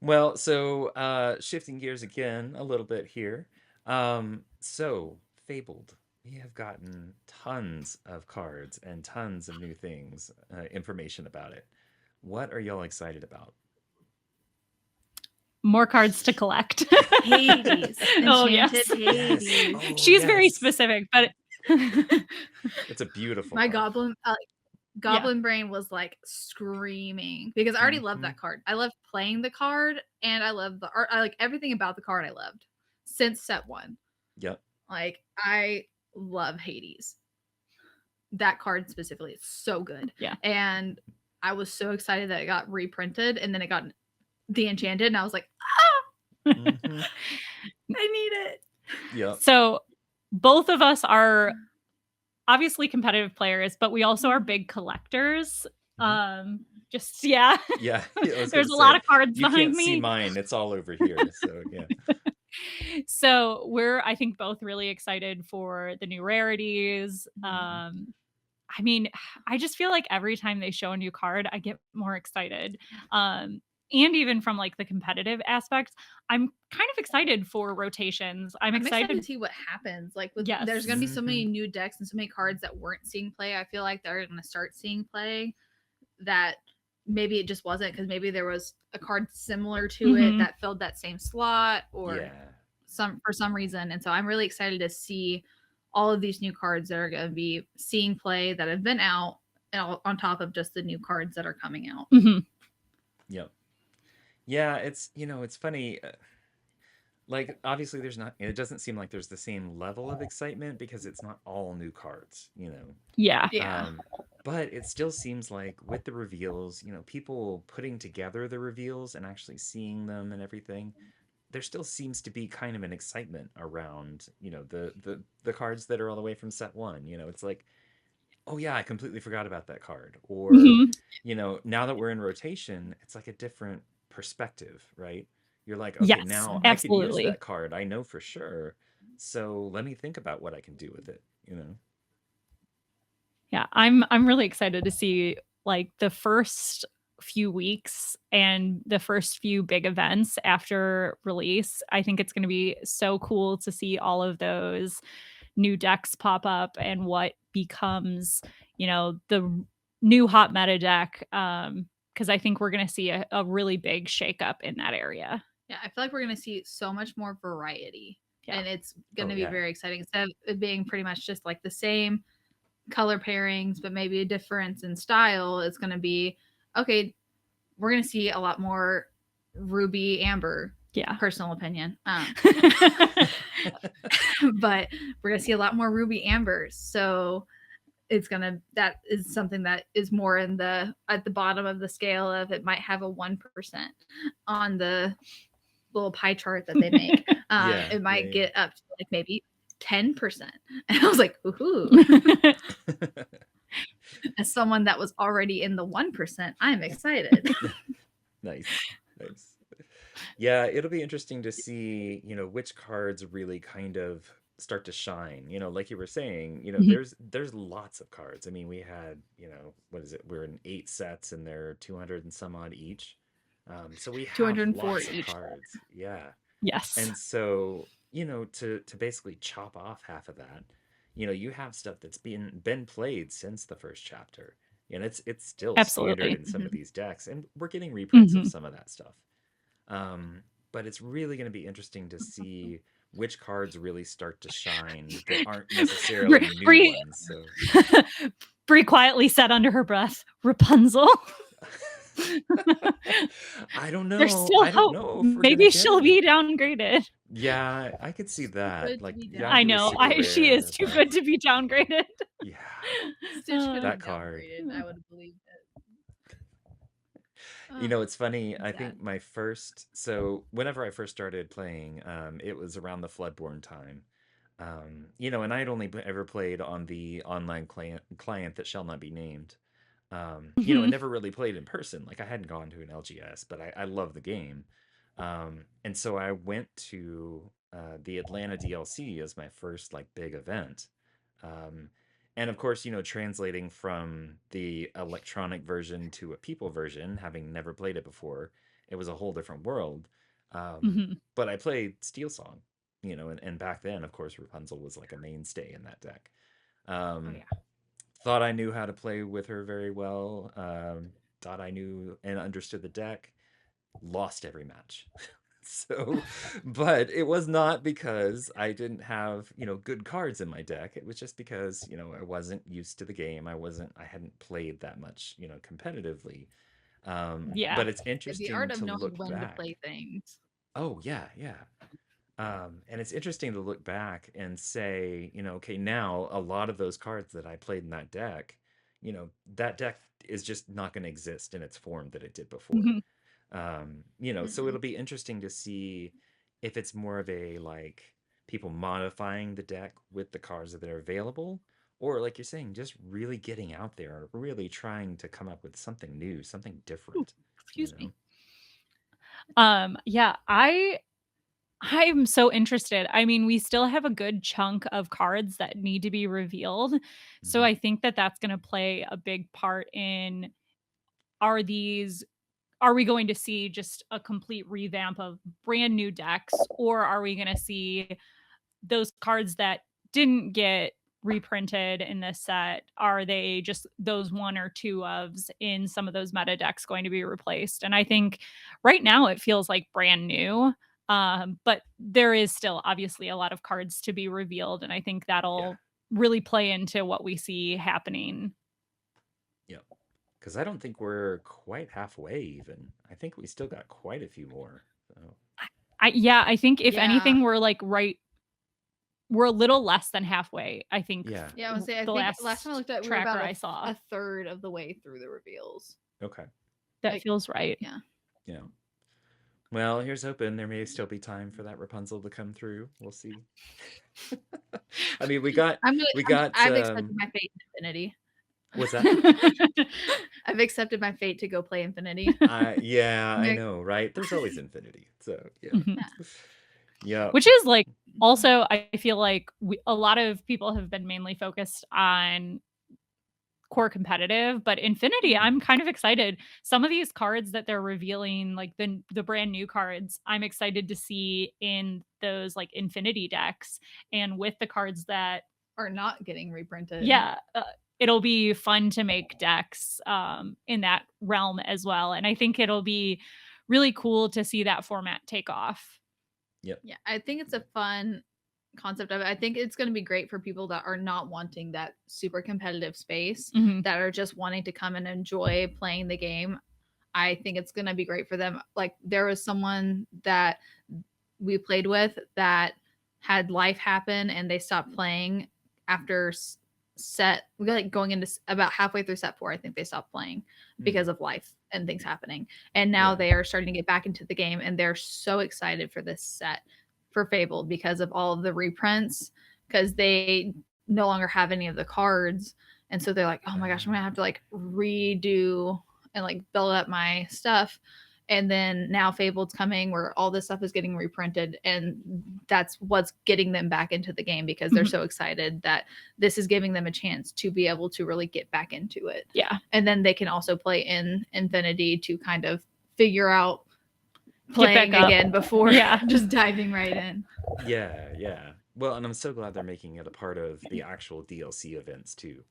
Well, so shifting gears again a little bit here. So Fabled, we have gotten tons of cards and tons of new things, information about it. What are y'all excited about?
More cards to collect.
Hades.
Oh, yes.
Hades.
Yes. Oh,
She's very specific, but
it's a beautiful
my
card.
Goblin brain was like screaming, because I already love that card. I love playing the card, and I love the art. I like everything about the card. I loved since set 1. Like, I love Hades. That card specifically is so good. And I was so excited that it got reprinted, and then it got the Enchanted, and I was like, I need it.
So both of us are obviously competitive players, but we also are big collectors. There's a lot of cards behind me.
You can't see mine. It's all over here. So
So we're, I think, both really excited for the new rarities. I just feel like every time they show a new card, I get more excited. And even from like the competitive aspects, I'm kind of excited for rotations. I'm excited
to see what happens. Like, there's going to be so many new decks and so many cards that weren't seeing play. I feel like they're going to start seeing play that maybe it just wasn't, because maybe there was a card similar to it that filled that same slot, or for some reason. And so I'm really excited to see all of these new cards that are going to be seeing play, that have been out, on top of just the new cards that are coming out.
Yep. Yeah, it's funny. Like, obviously, it doesn't seem like there's the same level of excitement because it's not all new cards,
Yeah.
Yeah.
But it still seems like with the reveals, people putting together the reveals and actually seeing them and everything, there still seems to be kind of an excitement around, the cards that are all the way from set one. It's like, oh yeah, I completely forgot about that card. Or, now that we're in rotation, it's like a different perspective, right? You're like, okay,
Yes,
now I could use
absolutely.
that card. I know for sure. So let me think about what I can do with it.
Yeah, I'm really excited to see like the first few weeks and the first few big events after release. I think it's going to be so cool to see all of those new decks pop up and what becomes, the new hot meta deck. Because I think we're going to see a really big shakeup in that area.
Yeah, I feel like we're going to see so much more variety.
Yeah.
And it's going to be
yeah.
very exciting. Instead of it being pretty much just like the same color pairings, but maybe a difference in style, it's going to be, okay, we're going to see a lot more ruby amber.
Yeah.
Personal opinion. But we're going to see a lot more ruby ambers. So that is something that is more at the bottom of the scale of it might have a 1% on the little pie chart that they make. It might get up to like maybe 10%. And I was like, ooh. As someone that was already in the 1%, I'm excited.
Nice. Yeah, it'll be interesting to see, which cards really kind of start to shine. Like you were saying, there's lots of cards. I mean, we had, what is it? We're in 8 sets and they're 200 and some odd each. So we have
204
lots of
each.
cards. Yeah.
Yes.
And so, to basically chop off half of that, you have stuff that's been played since the first chapter. And it's still standard in some of these decks, and we're getting reprints of some of that stuff. But it's really going to be interesting to see which cards really start to shine that aren't necessarily new ones. So
Bri quietly said under her breath, Rapunzel.
I don't know.
There's still hope. Maybe she'll be downgraded.
Yeah, I could see that. Like,
I know. She is too good to be downgraded.
Yeah.
Stitch could
that
have
card.
downgraded. I would have believed it.
It's funny. I think whenever I first started playing, it was around the Floodborne time. And I had only ever played on the online client that shall not be named. I never really played in person. Like, I hadn't gone to an LGS, but I love the game. And so I went to the Atlanta DLC as my first like big event. And of course, translating from the electronic version to a people version, having never played it before, it was a whole different world. But I played Steel Song, and back then, of course, Rapunzel was like a mainstay in that deck. Thought I knew how to play with her very well. Thought I knew and understood the deck. Lost every match. So, but it was not because I didn't have, good cards in my deck. It was just because, I wasn't used to the game. I hadn't played that much, competitively. But it's interesting
the art of
to
knowing
look
when
back.
to play things.
Oh, yeah. And it's interesting to look back and say, okay, now a lot of those cards that I played in that deck, that deck is just not going to exist in its form that it did before. So it'll be interesting to see if it's more of a like people modifying the deck with the cards that are available, or like you're saying, just really getting out there, really trying to come up with something new, something different.
Excuse me. Yeah, I'm so interested. I mean, we still have a good chunk of cards that need to be revealed. So I think that that's going to play a big part in are we going to see just a complete revamp of brand new decks, or are we going to see those cards that didn't get reprinted in this set? Are they just those 1 or 2 ofs in some of those meta decks going to be replaced? And I think right now it feels like brand new. But there is still obviously a lot of cards to be revealed, and I think that'll really play into what we see happening.
Yep. Because I don't think we're quite halfway even. I think we still got quite a few more. So.
I think if
Yeah.
anything, we're like we're a little less than halfway. I think.
Yeah.
Yeah, I would say I
the
think last time I looked at it, we were
tracker
about
I saw.
a third of the way through the reveals.
Okay.
That
Like,
feels right.
Yeah.
Yeah. Well, here's hoping there may still be time for that Rapunzel to come through. We'll see. I mean,
I've accepted my fate in Infinity.
What's that?
I've accepted my fate to go play Infinity.
Yeah, I know, right? There's always Infinity. So, yeah. Yeah.
Which is like also, I feel like a lot of people have been mainly focused on core competitive, but Infinity, I'm kind of excited. Some of these cards that they're revealing, like the brand new cards, I'm excited to see in those like Infinity decks, and with the cards that
are not getting reprinted.
Yeah, it'll be fun to make decks in that realm as well, and I think it'll be really cool to see that format take off.
Yep.
Yeah, I think it's a fun concept of it. I think it's going to be great for people that are not wanting that super competitive space, that are just wanting to come and enjoy playing the game. I think it's going to be great for them. Like there was someone that we played with that had life happen and they stopped playing after set, like going into about halfway through set 4. I think they stopped playing because of life and things happening, and now they are starting to get back into the game, and they're so excited for this set for Fabled because of all of the reprints, because they no longer have any of the cards, and so they're like, oh my gosh, I'm gonna have to like redo and like build up my stuff. And then now Fabled's coming where all this stuff is getting reprinted, and that's what's getting them back into the game because they're so excited that this is giving them a chance to be able to really get back into it.
Yeah.
And then they can also play in Infinity to kind of figure out playing again before just diving right in.
Yeah. Well, and I'm so glad they're making it a part of the actual DLC events too.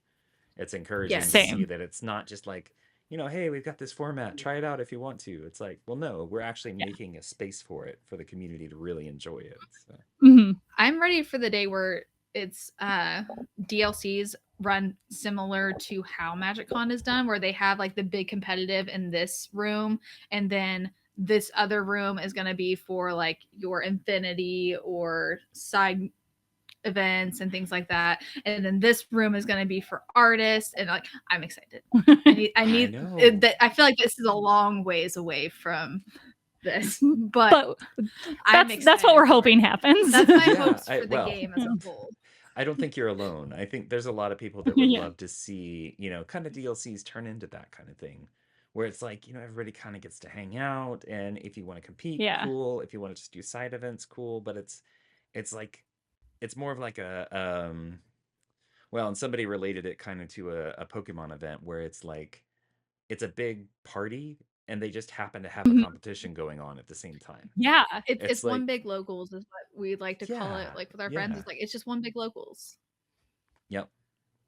It's encouraging to see that it's not just like, hey, we've got this format, try it out if you want to. It's like, well, no, we're actually making a space for it for the community to really enjoy it. So.
I'm ready for the day where it's DLCs run similar to how MagicCon is done, where they have like the big competitive in this room, and then this other room is going to be for like your Infinity or side events and things like that, and then this room is going to be for artists, and like I'm excited. I need that. I feel like this is a long ways away from this, but
that's what we're hoping happens.
That's my hopes for the game as a whole.
I don't think you're alone. I think there's a lot of people that would love to see, kind of DLCs turn into that kind of thing, where it's like, everybody kind of gets to hang out, and if you want to compete, cool. If you want to just do side events, cool. But it's like, it's more of like a well, and somebody related it kind of to a Pokemon event where it's like it's a big party and they just happen to have a competition going on at the same time.
Yeah,
it's like, one big locals is what we like to call it. Like with our friends, it's like it's just one big locals.
Yep.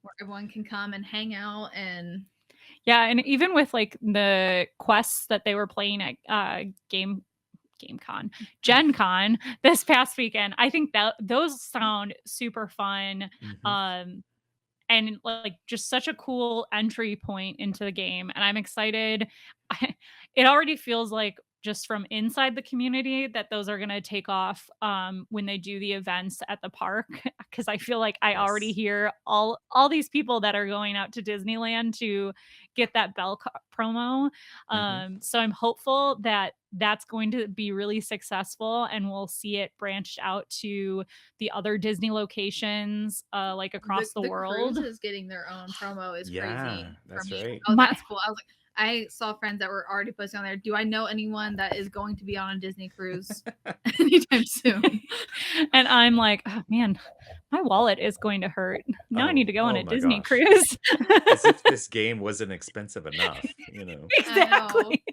Where everyone can come and hang out and.
Yeah, and even with like the quests that they were playing at Gen Con this past weekend, I think that those sound super fun. And like just such a cool entry point into the game, and I'm excited. It already feels like just from inside the community that those are going to take off when they do the events at the park, because I feel like I already hear all these people that are going out to Disneyland to get that Bell promo. So I'm hopeful that that's going to be really successful, and we'll see it branched out to the other Disney locations like across the world.
Cruise is getting their own promo is crazy.
That's right.
Oh, that's cool. I was like, I saw friends that were already posting on there. Do I know anyone that is going to be on a Disney cruise anytime soon?
And I'm like, oh man, my wallet is going to hurt. Now I need to go on a Disney cruise.
As if this game wasn't expensive enough,
Exactly.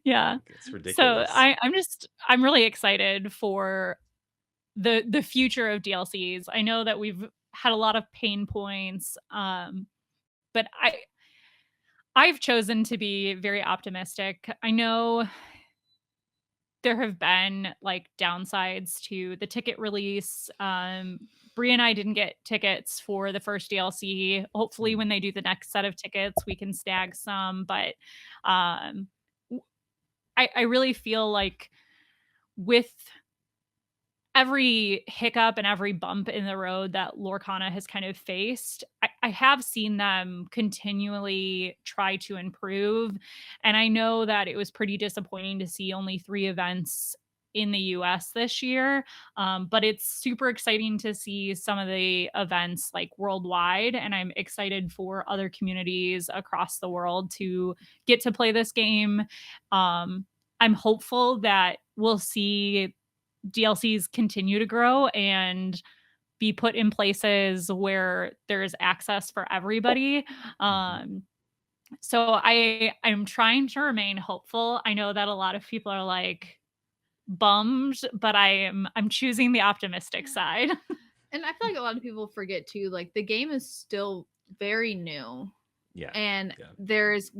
Yeah.
It's ridiculous.
So I'm really excited for the future of DLCs. I know that we've had a lot of pain points, but I've chosen to be very optimistic. I know there have been like downsides to the ticket release, Bri and I didn't get tickets for the first DLC. Hopefully when they do the next set of tickets, we can snag some. But I really feel like with every hiccup and every bump in the road that Lorcana has kind of faced, I have seen them continually try to improve. And I know that it was pretty disappointing to see only 3 events in the US this year. But it's super exciting to see some of the events like worldwide. And I'm excited for other communities across the world to get to play this game. I'm hopeful that we'll see DLCs continue to grow and be put in places where there's access for everybody. So I'm trying to remain hopeful. I know that a lot of people are like bummed, but I'm choosing the optimistic side.
And I feel like a lot of people forget too, like the game is still very new.
Yeah.
And there's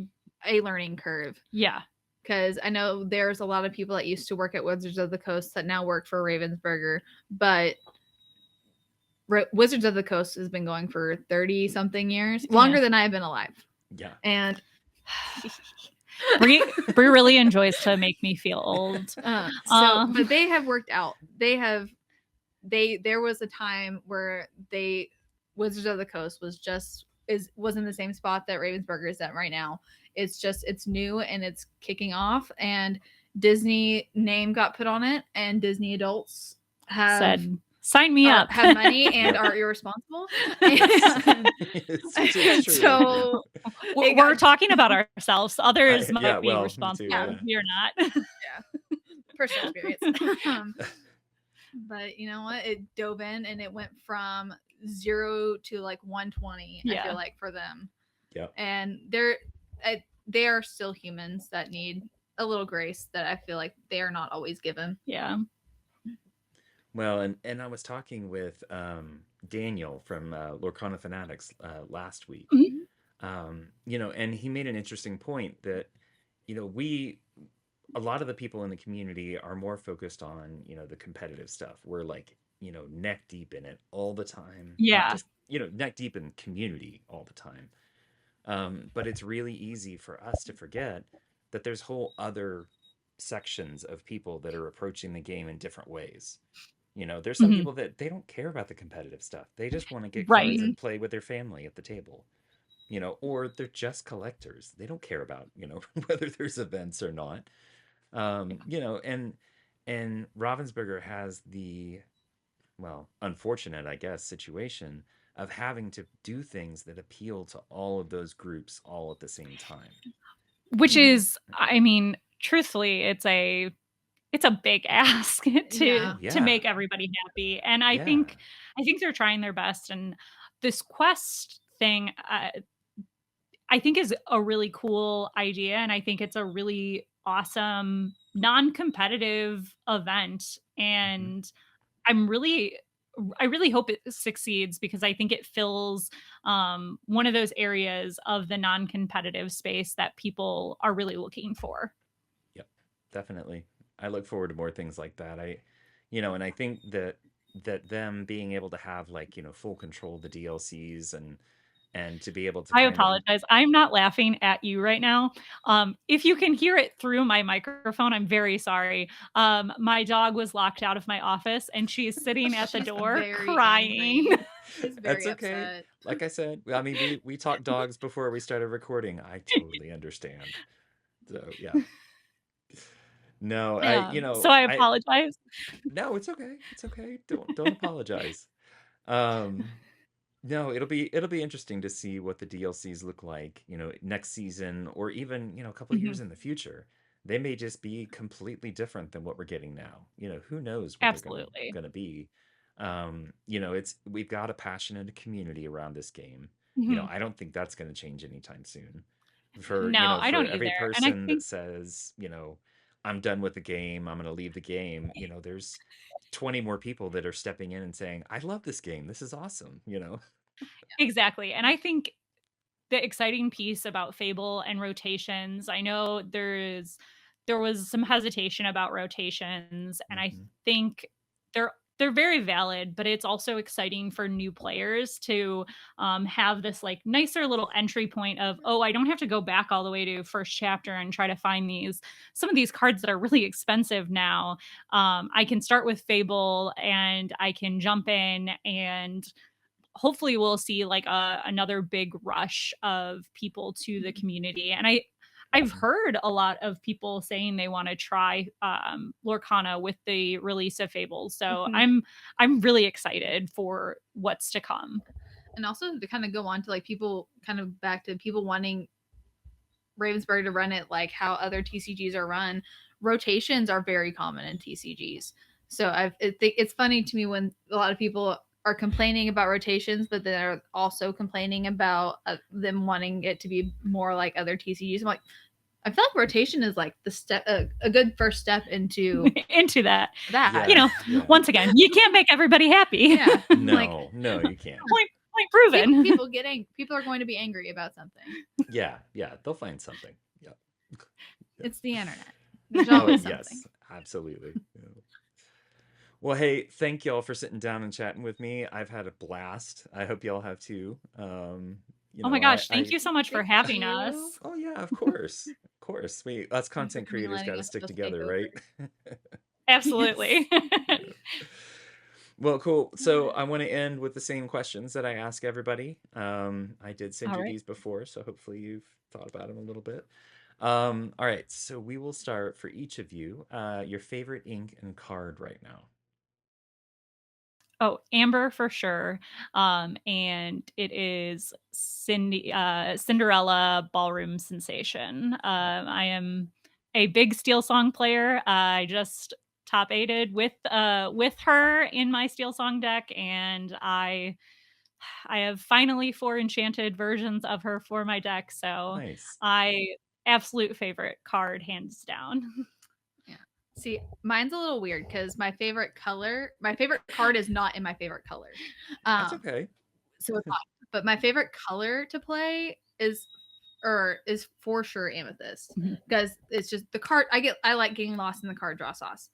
a learning curve.
Yeah.
Because I know there's a lot of people that used to work at Wizards of the Coast that now work for Ravensburger, but Wizards of the Coast has been going for 30 something years, longer than I've been alive.
Yeah.
And
Bri really enjoys to make me feel old.
But they have worked out. There was a time where Wizards of the Coast was in the same spot that Ravensburger is at right now. It's new and it's kicking off, and Disney name got put on it, and Disney adults have
said, sign me up,
have money and are irresponsible. So
we're talking about ourselves. Others might be responsible. You're not.
Yeah. Personal experience. But you know what? It dove in and it went from 0 to like 120. I feel like for them.
Yeah.
And they are still humans that need a little grace that I feel like they are not always given.
Yeah.
Well, and I was talking with Daniel from Lorcana Fanatics last week. You know, and he made an interesting point that, you know, a lot of the people in the community are more focused on, you know, the competitive stuff. We're like, you know, neck deep in it all the time.
Yeah.
Not just, you know, neck deep in community all the time. But it's really easy for us to forget that there's whole other sections of people that are approaching the game in different ways. You know, there's some people that they don't care about the competitive stuff. They just want to get cards and play with their family at the table. You know, or they're just collectors. They don't care about, you know, whether there's events or not. You know, and Ravensburger has the, well, unfortunate, I guess, situation of having to do things that appeal to all of those groups all at the same time.
Which is, I mean, truthfully, it's a big ask to make everybody happy. And I think they're trying their best. And this quest thing, I think is a really cool idea. And I think it's a really awesome non-competitive event. And I really hope it succeeds, because I think it fills one of those areas of the non-competitive space that people are really looking for.
Yep, definitely. I look forward to more things like that. You know, and I think that them being able to have, like, you know, full control of the DLCs and to be able to.
I apologize. I'm not laughing at you right now. If you can hear it through my microphone, I'm very sorry. My dog was locked out of my office and she's sitting at the door crying.
That's okay. Upset. Like I said, I mean, we talked dogs before we started recording. I totally understand. So yeah. No, you know.
So I apologize.
No, it's okay. It's okay. Don't apologize. No, it'll be interesting to see what the DLCs look like, you know, next season, or even, you know, a couple of years in the future. They may just be completely different than what we're getting now. You know, who knows what they're going to be. You know, we've got a passionate community around this game. You know, I don't think that's going to change anytime soon. For
I don't
every
either.
person that says, you know, I'm done with the game, I'm going to leave the game, you know, there's 20 more people that are stepping in and saying, I love this game. This is awesome, you know?
Exactly. And I think the exciting piece about Fable and rotations, I know there was some hesitation about rotations, and I think they're very valid, but it's also exciting for new players to have this like nicer little entry point of, oh, I don't have to go back all the way to first chapter and try to find some of these cards that are really expensive now. I can start with Fable and I can jump in, and hopefully we'll see like another big rush of people to the community. And I've heard a lot of people saying they want to try Lorcana with the release of Fabled. So I'm really excited for what's to come.
And also to kind of go on to like people kind of back to people wanting Ravensburger to run it like how other TCGs are run. Rotations are very common in TCGs. So I think it's funny to me when a lot of people are complaining about rotations, but they're also complaining about them wanting it to be more like other TCGs. I'm like, I feel like rotation is like the step, a good first step into
that.
Yeah,
you know, once again, you can't make everybody happy.
Yeah,
no, you can't.
Point proven.
People are going to be angry about something.
Yeah, they'll find something. Yeah,
it's the internet. There's always something.
Yes, absolutely. Yeah. Well, hey, thank y'all for sitting down and chatting with me. I've had a blast. I hope y'all have too.
Oh my gosh, thank you so much for having us.
Oh yeah, of course. Of course. Us content creators got to stick together, right?
Absolutely.
Well, cool. So I want to end with the same questions that I ask everybody. I did send you these before, so hopefully you've thought about them a little bit. All right, so we will start for each of you. Your favorite ink and card right now.
Oh, Amber for sure. And it is Cinderella Ballroom Sensation. I am a big Steel Song player. I just top 8'd with her in my Steel Song deck, and I have finally 4 enchanted versions of her for my deck. So
nice.
Absolute favorite card, hands down.
See, mine's a little weird because my favorite card is not in my favorite color.
That's okay.
So it's not. But my favorite color to play is for sure Amethyst, because it's just the card. I like getting lost in the card draw sauce.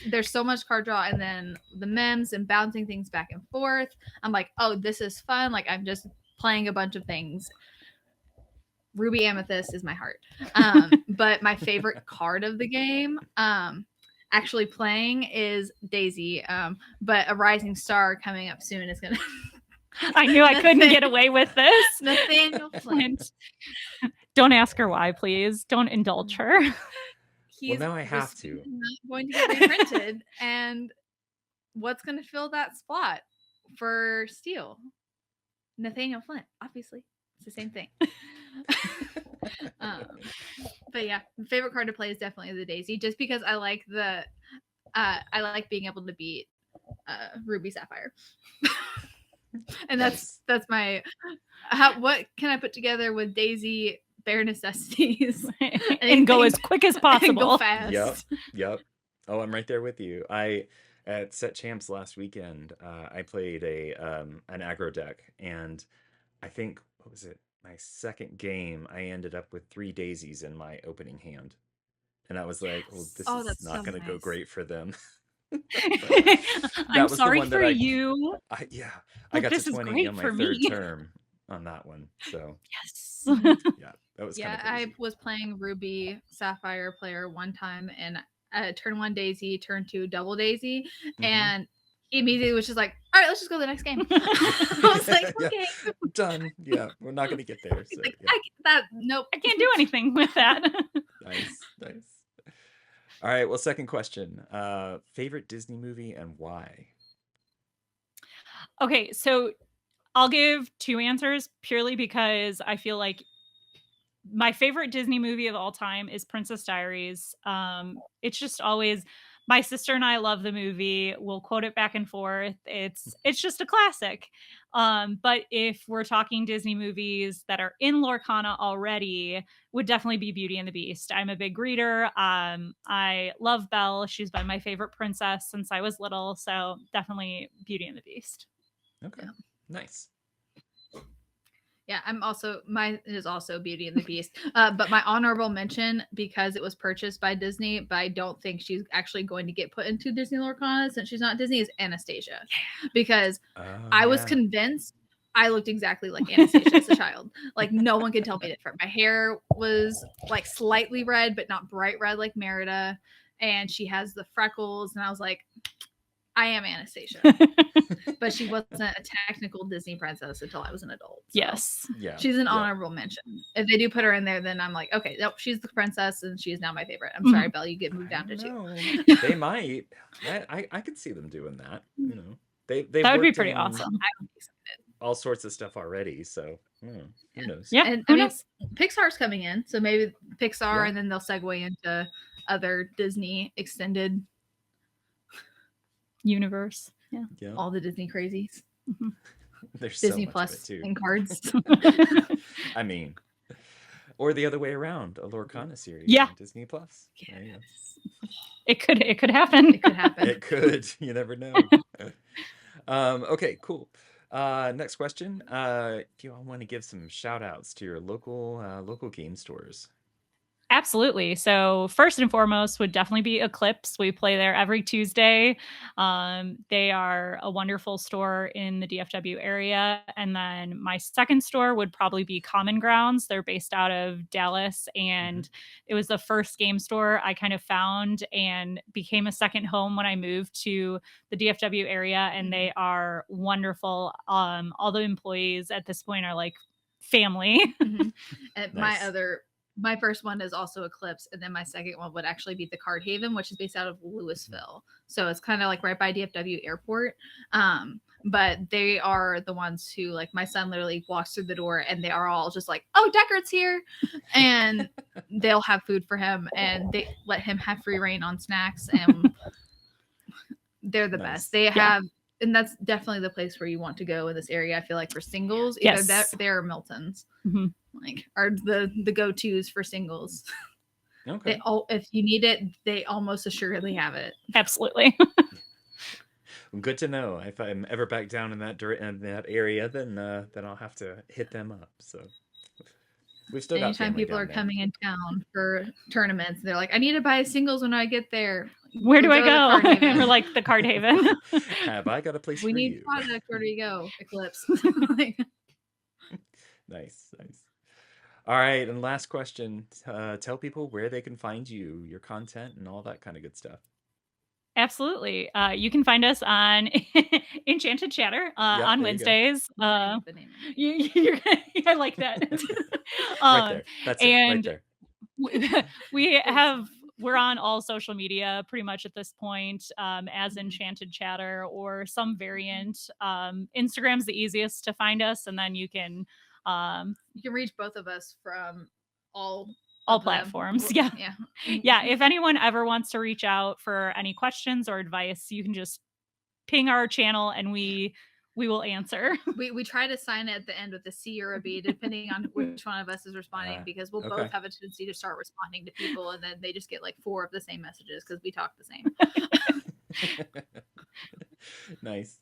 There's so much card draw, and then the memes and bouncing things back and forth. I'm like, oh, this is fun. Like I'm just playing a bunch of things. Ruby Amethyst is my heart. But my favorite card of the game, actually playing, is Daisy. But a Rising Star coming up soon is gonna.
I knew I couldn't get away with this.
Nathaniel Flint.
Don't ask her why, please. Don't indulge her.
Well, now I have to.
Not going to get reprinted, and what's going to fill that spot for Steel? Nathaniel Flint, obviously. It's the same thing. But yeah, favorite card to play is definitely the Daisy, just because I like being able to beat Ruby Sapphire. And that's my what can I put together with Daisy, bare necessities,
and go as quick as possible.
And go fast.
Yep. Oh, I'm right there with you. At Set Champs last weekend, I played an aggro deck, and I think, what was it? My second game, I ended up with 3 daisies in my opening hand. And I was like, well, this is not going to go great for them.
I'm sorry for you.
I got to 20 on my third term on that one. So
yes.
Yeah, that was
I was playing Ruby Sapphire player one time, and turn 1 Daisy, turn 2 double Daisy, and he immediately was just like, all right, let's just go to the next game. I was like, okay.
Done. Yeah, we're not going to get there. So,
like, nope.
I can't do anything with that.
Nice. All right, well, second question. Favorite Disney movie and why?
Okay, so I'll give 2 answers purely because I feel like my favorite Disney movie of all time is Princess Diaries. It's just always, my sister and I love the movie. We'll quote it back and forth. It's just a classic. But if we're talking Disney movies that are in Lorcana already, would definitely be Beauty and the Beast. I'm a big reader. I love Belle. She's been my favorite princess since I was little. So definitely Beauty and the Beast.
Okay. Nice.
Yeah, mine is also Beauty and the Beast. But my honorable mention, because it was purchased by Disney, but I don't think she's actually going to get put into Disney Lorcana since she's not Disney, is Anastasia. Because I was convinced I looked exactly like Anastasia as a child. Like, no one could tell me different. My hair was like slightly red, but not bright red like Merida. And she has the freckles. And I was like, I am Anastasia. But she wasn't a technical Disney princess until I was an adult. So
Yes.
Yeah.
she's an honorable mention. If they do put her in there, then I'm like, okay, nope, she's the princess and she is now my favorite. I'm sorry, Belle, you get moved down to 2.
They might. I could see them doing that. You know, that
would be pretty awesome.
I would be excited.
All sorts of stuff already. So who knows?
Yeah.
And I mean, Pixar's coming in, so maybe Pixar, and then they'll segue into other Disney extended
universe.
Yeah.
All the Disney crazies.
There's
Disney
so much
Plus
of it too.
and cards.
I mean, or the other way around, a Lorcana series.
Yeah.
On Disney Plus.
Yes.
It could happen.
It could happen.
It could. You never know. Okay, cool. Next question. If you all want to give some shout outs to your local game stores.
Absolutely. So first and foremost would definitely be Eclipse. We play there every Tuesday. They are a wonderful store in the DFW area. And then my second store would probably be Common Grounds. They're based out of Dallas, and it was the first game store I kind of found and became a second home when I moved to the DFW area. And they are wonderful. All the employees at this point are like family.
And
Nice.
my first one is also Eclipse, and then my second one would actually be the Card Haven, which is based out of Louisville. So it's kind of like right by DFW Airport. But they are the ones who, like, my son literally walks through the door and they are all just like, oh, Deckard's here. And they'll have food for him and they let him have free reign on snacks. And they're the best. They have, and that's definitely the place where you want to go in this area. I feel like for singles, either there or Milton's. Like are the go-tos for singles.
Okay.
If you need it, they almost assuredly have it.
Absolutely.
Good to know. If I'm ever back down in that area, then I'll have to hit them up. So we've still got
anytime people are coming in town for tournaments, they're like, I need to buy singles when I get there.
Where do I go? We're like the Card Haven.
Have I got a place for you?
We need product. Where do you go? Eclipse.
Nice. All right, and last question. Tell people where they can find you, your content, and all that kind of good stuff.
Absolutely. You can find us on Enchanted Chatter on Wednesdays. I like that.
Right there. That's it. Right there.
We're on all social media pretty much at this point as Enchanted Chatter or some variant. Instagram's the easiest to find us, and then you can
reach both of us from all
platforms. Yeah. If anyone ever wants to reach out for any questions or advice, you can just ping our channel and we will answer.
We try to sign it at the end with a C or a B, depending on which one of us is responding, because we'll both have a tendency to start responding to people, and then they just get like 4 of the same messages because we talk the same.
Nice.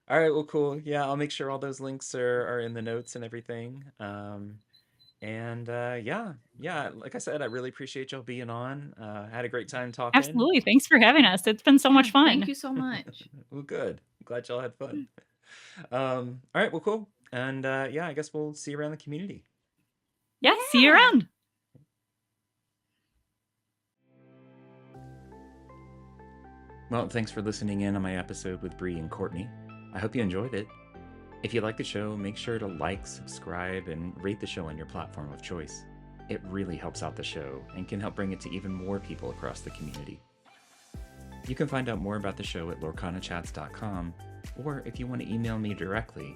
All right, well, cool. Yeah, I'll make sure all those links are in the notes and everything. And like I said, I really appreciate y'all being on. Had a great time talking.
Absolutely. Thanks for having us. It's been so much fun.
Thank you so much.
Well, good. Glad y'all had fun. All right, well, cool. And I guess we'll see you around the community.
Yeah, see you around.
Well, thanks for listening in on my episode with Bri and Courtney. I hope you enjoyed it. If you like the show, make sure to like, subscribe, and rate the show on your platform of choice. It really helps out the show and can help bring it to even more people across the community. You can find out more about the show at LorcanaChats.com, or if you want to email me directly,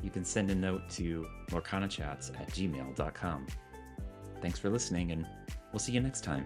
you can send a note to LorcanaChats@gmail.com. Thanks for listening, and we'll see you next time.